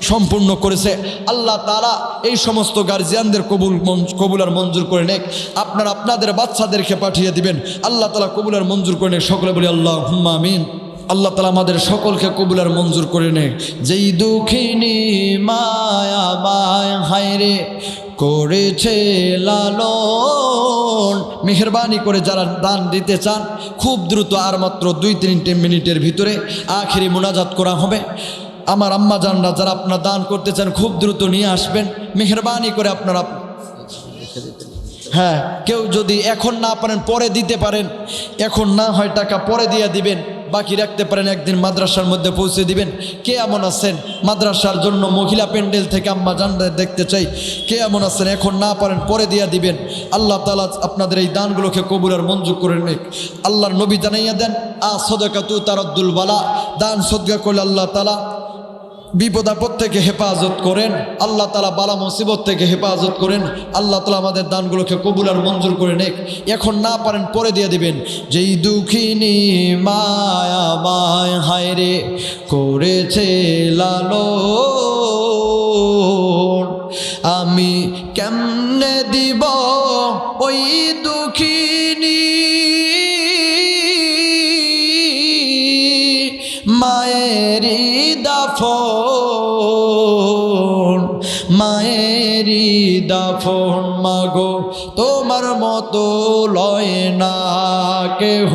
সম্পূর্ণ করেছে। আল্লাহ তাআলা এই সমস্ত গার্জিয়ানদের কবুল আর মঞ্জুর করে নেক। আপনারা আপনাদের বাচ্চাদেরকে পাঠিয়ে দিবেন। আল্লাহ তাআলা কবুল আর মঞ্জুর করে নেক। সকলে বলি আল্লাহুম্মা আমিন। আল্লাহ তাআলা আমাদের সকলকে কবুল আর মঞ্জুর করে নেক। যেই দুঃখিনী মায়া হায়রে করেছে লালন। মেহেরবানি করে যারা দান দিতে চান খুব দ্রুত আর মাত্র 2-3 মিনিটের ভিতরে আখিরি মুনাজাত করা হবে। আমার আম্মা জানরা যারা আপনারা দান করতে চান খুব দ্রুত নিয়ে আসবেন, মেহেরবানি করে আপনারা। হ্যাঁ, কেউ যদি এখন না পারেন পরে দিতে পারেন, এখন না হয় টাকা পরে দিয়ে দিবেন, বাকি রাখতে পারেন, একদিন মাদ্রাসার মধ্যে পৌঁছে দিবেন। কে এমন আছেন মাদ্রাসার জন্য মহিলা প্যান্ডেল থেকে আম্মা জানরা দেখতে চাই? কে এমন আছেন এখন না পারেন পরে দিয়ে দিবেন? আল্লাহ তাআলা আপনাদের এই দানগুলোকে কবুল আর মঞ্জুর করে নিক। আল্লাহর নবী জানাইয়া দেন, সাদাকাতু তারাদ্দুল বালা, দান সদকা করলে আল্লাহ তাআলা বিপদ আপদ থেকে হেফাজত করেন, আল্লাহ তাআলা বালা মুসিবত থেকে হেফাজত করেন। আল্লাহ তাআলা আমাদের দানগুলোকে কবুল আর মঞ্জুর করে নেক। এখন না পারেন পরে দিয়ে দিবেন। যেই দুঃখিনী মায়া মায় হায়রে করেছে লালন, আমি কেমনে দিব ওই দুঃখিনী মায়েরি দাফন, মায়েরি দাফন মাগো তোমার মতো লয় না কেহ,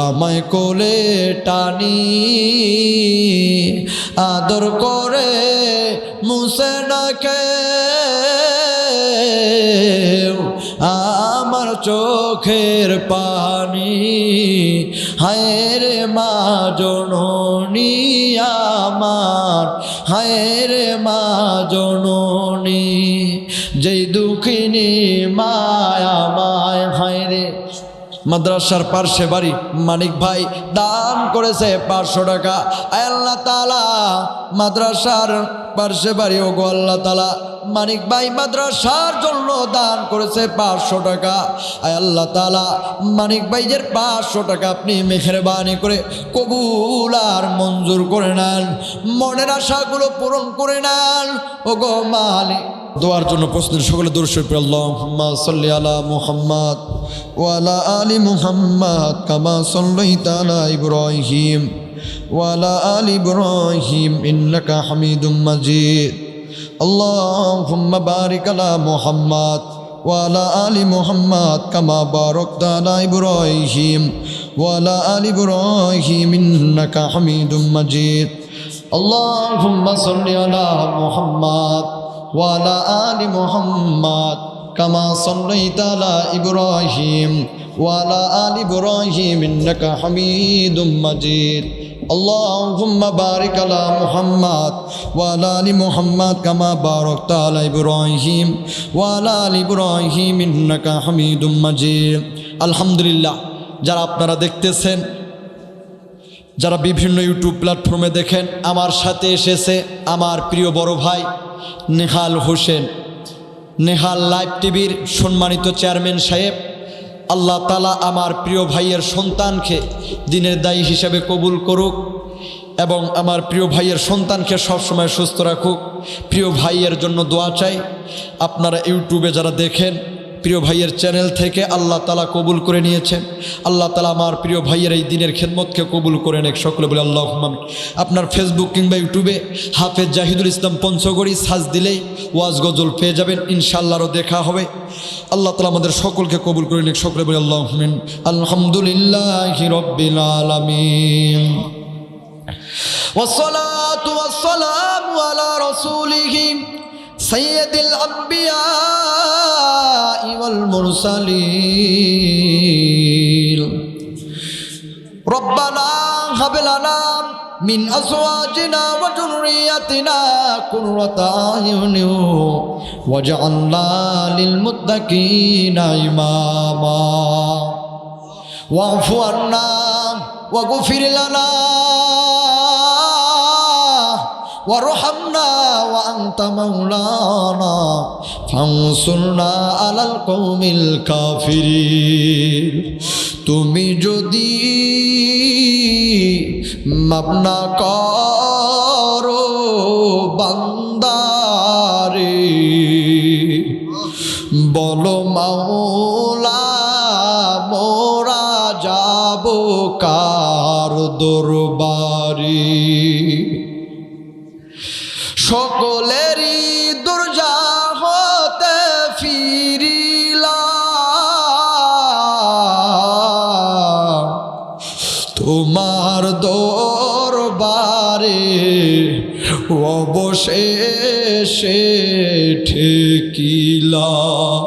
আমায় কোলে টানি আদর করে মুছে না কেউ আমার চোখের পানি। হায় রে মা জননী আমার, হায় রে মা জননী, যেই দুঃখিনী মায়া মায় হায় রে। মাদ্রাসার পার্শ্বে বাড়ি মানিক ভাই দান করেছে 500 টাকা। আল্লাহ তাআলা মাদ্রাসার পার্শ্বে বাড়ি, ও গো আল্লাহ তাআলা মানিক ভাই মাদ্রাসার জন্য দান করেছে 500 টাকা। আল্লাহ তাআলা মানিক ভাইয়ের 500 টাকা আপনি মেহেরবানি করে কবুল আর মঞ্জুর করে নেন, মনের আশাগুলো পূরণ করে নেন। ও গো মালিক, দোয়ার জন্য প্রশ্নের সকলে দরুদ শরীফ পড়ে আল্লাহুম্মা সাল্লি আলা মুহাম্মাদ ওয়া আলা আলি মুহাম্মাদ কামা সাল্লাইতা আলা ইব্রাহিম ওয়া আলা আলি ইব্রাহিম ইন্নাকা হামিদুম মাজিদ। আল্লাহুম্মা বারিক আলা মুহাম্মাদ ওয়া আলা আলি মুহাম্মাদ কামা বারাকতা আলা ইব্রাহিম ওয়া আলা আলি ইব্রাহিম ইন্নাকা হামিদুম মাজিদ। আল্লাহুম্মা সাল্লি আলা মুহাম্মাদ ওয়া আলা আলি মুহাম্মাদ কামা সাল্লাইতা আলা ইব্রাহিম ওয়া আলা আলি ইব্রাহিম ইন্নাকা হামিদুম মাজিদ। আল্লাহুম্মা বারিক আলা মুহাম্মাদ ওয়া আলা আলি মুহাম্মাদ কামা বারাকতা আলা ইব্রাহিম ওয়া আলা আলি ইব্রাহিম ইন্নাকা হামিদুম মাজিদ। আলহামদুলিল্লাহ, যারা আপনারা দেখতেছেন, যারা বিভিন্ন ইউটিউব প্ল্যাটফর্মে দেখেন, আমার সাথে এসেছে আমার প্রিয় বড় ভাই নেহাল হোসেন, নেহাল লাইভ টিভির সম্মানিত চেয়ারম্যান সাহেব। আল্লাহ তাআলা আমার প্রিয় ভাইয়ের সন্তানকে দিনের দায়ী হিসেবে কবুল করুক এবং আমার প্রিয় ভাইয়ের সন্তানকে সবসময় সুস্থ রাখুক। প্রিয় ভাইয়ের জন্য দোয়া চাই। আপনারা ইউটিউবে যারা দেখেন, প্রিয় ভাইয়ের চ্যানেল থেকে আল্লাহ তাআলা কবুল করে নিয়েছেন। আল্লাহ তাআলা আমার প্রিয় ভাইয়ের এই দিনের খেদমতকে কবুল করে নেক, সকলে বলে আল্লাহুম্মা আমিন। আপনার ফেসবুক কিংবা ইউটিউবে হাফেজ জাহিদুল ইসলাম পঞ্চগড়ি সার্চ দিলেই ওয়াজ গজল পেয়ে যাবেন, ইনশাআল্লাহ আরও দেখা হবে। আল্লাহ তাআলা আমাদের সকলকে কবুল করে নিক, সকলে বলে আল্লাহুম্মা আমিন। আলহামদুলিল্লাহি রাব্বিল আলামিন ওয়াসসালাতু ওয়াসসালামু আলা রাসূলিহি সাইয়্যিদিল আম্বিয়া ওয়াল মুরসালিন। রব্বানা হাব লানা মিন আজওয়াজিনা ওয়া যুররিয়াতিনা কুররাতা আয়ুন ওয়াজআলনা লিল মুত্তাকিনা ইমামা ওয়া'ফু আন্না ওয়াগফির লানা ওয়ারহামনা ওয়া আনতা মাওলানা ফানসুরনা আলাল কওমিল কাফিরিন। তুমি যদি মাফ না করো বান্দারে, বলো মাওলা মোরা যাব কার দরবারে। সকলেরই দরজা হতে ফিরিলাম, তোমার দরবারে অবশেষে ঠেকিলাম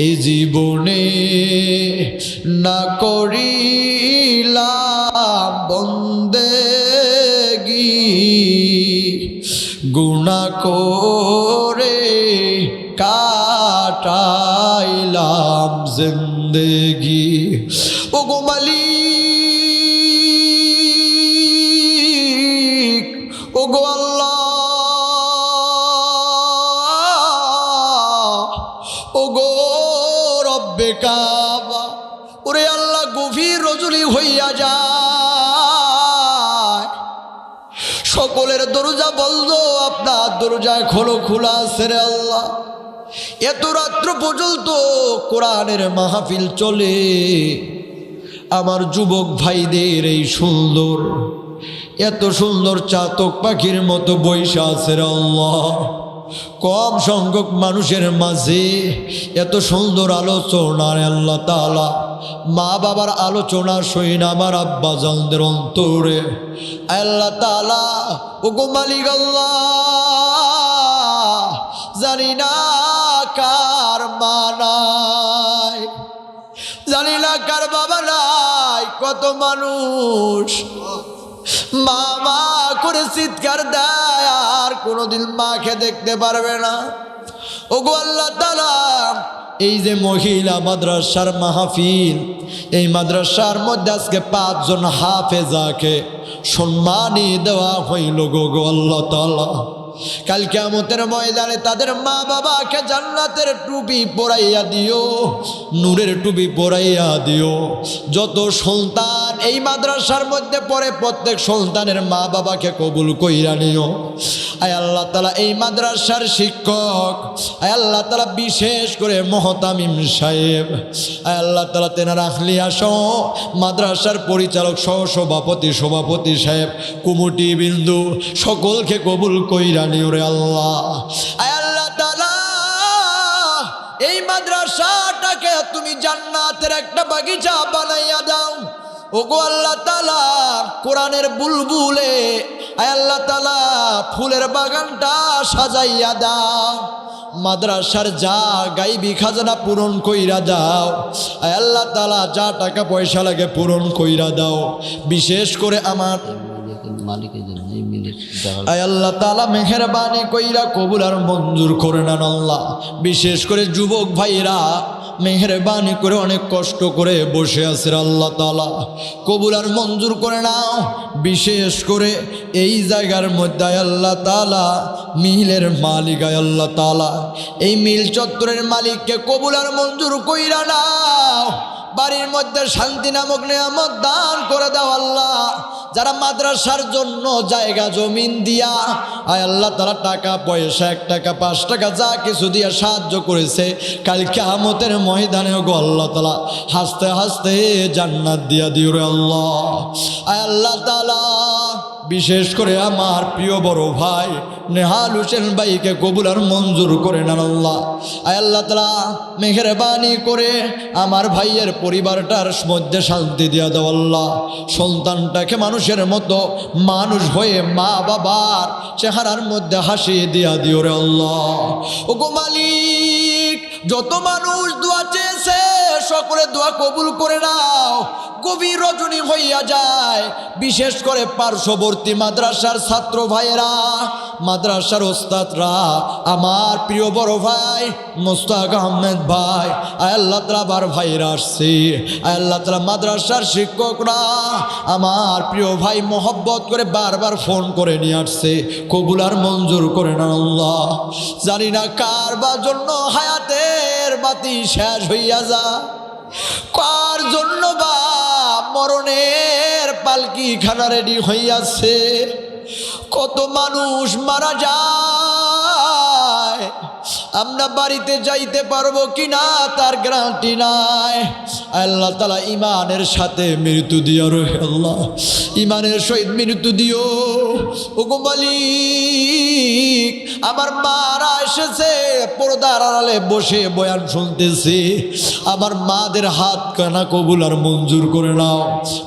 এ জীবনে না করিলাম বন্দেগি গুনাহ করে কাটাইলাম জিন্দেগি ও গো মালিক ও গো আল্লাহ ও গো রব্বে কাবা ওরে আল্লাহ গভীর রজনী হইয়া যায় সকলের দরজা বন্ধ আপনার দরজায় খোলো খোলা আছে রে আল্লাহ এত রাত্র পর্যন্ত কোরআনের মাহফিল চলে আমার যুবক ভাইদের এই সুন্দর এত সুন্দর চাতক পাখির মতো বৈশা আছে রে আল্লাহ কম সংখ্যক মানুষের মাঝে এত সুন্দর আলোচনা আল্লাহ তাআলা মা বাবার আলোচনা শুইন আমার আব্বা জানদের অন্তরে আল্লাহ তাআলা ও গো মালিক আল্লাহ জানি না কার মা নাই জানি না কার বাবা নাই কত মানুষ মা মা করে চিৎকার দেয় আর কোনোদিন মাকে দেখতে পারবে না ও গো আল্লাহ তাআলা এই যে মহিলা মাদ্রাসার মাহফিল এই মাদ্রাসার মধ্যে আজকে 5 জন হাফেজাকে সম্মানী দেওয়া হইল গো আল্লাহ তাআলা কাল কিয়ামতের ময়দানে তাদের মা বাবাকে জান্নাতের টুপি পরাইয়া দিও নূরের টুপি পরাইয়া দিও যত সন্তান এই মাদ্রাসার মধ্যে পড়ে প্রত্যেক সন্তানের মা বাবাকে কবুল কইরা নিও আয় আল্লাহ তাআলা এই মাদ্রাসার শিক্ষক আয় আল্লাহ তাআলা বিশেষ করে মুহতামিম সাহেব আয় আল্লাহ তাআলা তেনার আহলিয়া সহ মাদ্রাসার পরিচালক সহ সভাপতি সাহেব কমিটি বিন্দু সকলকে কবুল কইরা নিও রে আল্লাহ আয় আল্লাহ তাআলা এই মাদ্রাসাটাকে তুমি জান্নাতের একটা বাগিচা বানাইয়া দাও ও গো আল্লাহ তাআলা কোরআনের বুলবুলে আয় আল্লাহ তাআলা ফুলের বাগানটা সাজাইয়া দাও মাদ্রাসার যা গাইবি খাজানা পূরণ কইরা দাও আয় আল্লাহ তাআলা যা টাকা পয়সা লাগে পূরণ কইরা দাও বিশেষ করে আমার মালিকের জন্য এই মিনিট আয় আল্লাহ তাআলা মেহেরবানি কইরা কবুল আর মঞ্জুর করে নেন আল্লাহ বিশেষ করে যুবক ভাইরা মেহেরবানি করে অনেক কষ্ট করে বসে আছে আল্লাহ তাআলা কবুল আর মঞ্জুর করে নাও বিশেষ করে এই জায়গার মধ্যে আল্লাহ তাআলা মিলের মালিক আল্লাহ তাআলা এই মিল চত্বরের মালিককে কবুল আর মঞ্জুর কইরা নাও বাড়ির মধ্যে শান্তি নামক নিয়ামত দান করে দাও আল্লাহ যারা মাদ্রাসার জন্য জায়গা জমিন দিয়া আয় আল্লাহ তাআলা টাকা পয়সা 1 টাকা 5 টাকা যা কিছু দিয়া সাহায্য করেছে কাল কিয়ামতের ময়দানে গো আল্লাহ তাআলা হাসতে হাসতে জান্নাত দিয়া দিও রে আল্লাহ আয় আল্লাহ তাআলা বিশেষ করে আমার প্রিয় বড় ভাই নেহাল হোসেন ভাইকে কবুল আর মঞ্জুর করে নেন আল্লাহ আয় আল্লাহ তাআলা মেহেরবানি করে আমার ভাইয়ের পরিবারটার মধ্যে শান্তি দিয়া দাও আল্লাহ সন্তানটাকে মানুষের মতো মানুষ হয়ে মা বাবার চেহারার মধ্যে হাসি দিয়া দিও রে আল্লাহ ও গো মালিক যত মানুষ দোয়া চেয়েছে সকলে দোয়া কবুল করে নাও গভীর রজনী হইয়া যায় বিশেষ করে পার্শ্ববর্তী মাদ্রাসার ছাত্র ভাইয়েরা মাদ্রাসার ওস্তাদরা আমার প্রিয় বড় ভাই মুস্তাক আহমেদ ভাই আয় আল্লাহ তাআলা বার ভাইরা আসছে আয় আল্লাহ তাআলা মাদ্রাসার শিক্ষকরা আমার প্রিয় ভাই মোহব্বত করে বারবার ফোন করে নিয়ে আসছে কবুল আর মঞ্জুর করে না আল্লাহ জানি না কার বা জন্য হায়াতের বাতি শেষ হইয়া যা কার জন্য বা মরণের পালকি খানা রেডি হইয়াছে কত মানুষ মারা যায় আমরা বাড়িতে যাইতে পারবো কিনা তার গ্যারান্টি নাই আল্লাহ তাআলা ইমানের সাথে মৃত্যু দিও রে আল্লাহ, ইমানের সহিত মৃত্যু দিও। ওগো মালিক, আমার মারা এসেছে, পর্দার আড়ালে বসে বয়ান শুনতেছি, আমার মাদের হাত কানা কবুল আর মঞ্জুর করে নাও।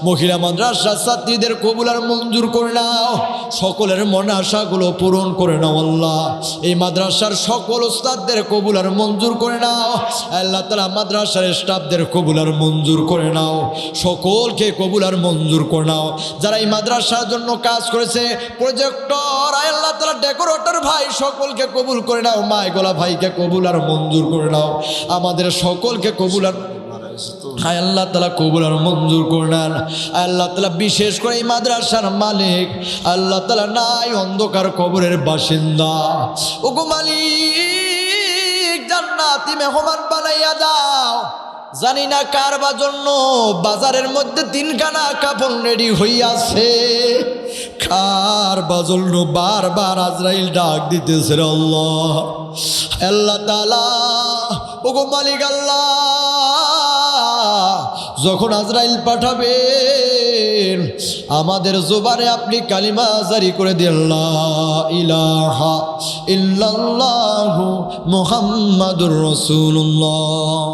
মহিলা মাদ্রাসার ছাত্রীদের কবুল আর মঞ্জুর করে নাও। সকলের মনে আশাগুলো পূরণ করে নাও আল্লাহ। এই মাদ্রাসার সকল উস্তাদদের কবুল আর মঞ্জুর করে নাও আল্লাহ তাআলা। মাদ্রাসার স্টাফদের কবুল আর মঞ্জুর করে নাও। সকলকে কবুল আর মঞ্জুর করে নাও। যারা এই মাদ্রাসার জন্য কাজ করেছে, প্রজেক্টর আল্লাহ তাআলা, ডেকোরেটর ভাই, সকলকে কবুল করে নাও। মাইগোলা ভাইকে কবুল আর মঞ্জুর করে নাও। আমাদের সকলকে কবুল আর হায় আল্লাহ তাআলা কবুল আর মঞ্জুর করে নেন আল্লাহ তাআলা। বিশেষ করে এই মাদ্রাসার মালিক আল্লাহ তাআলা নাই অন্ধকার কবরের বাসিন্দা। ওগো মালিক, জান্নাতি মেহমান বানাইয়া দাও। জানি না কার বা জন্য বাজারের মধ্যে 3খানা কাফন রেডি হইয়াছে, কার বা জন্য বারবার আজরাইল ডাক দিতেছে রে আল্লাহ। আল্লাহ তাআলা, ওগো মালিক আল্লাহ, যখন আজরাইল পাঠাবেন আমাদের জবানে আপনি কালিমা জারি করে দেন, লা ইলাহা ইল্লাল্লাহু মুহাম্মাদুর রাসূলুল্লাহ।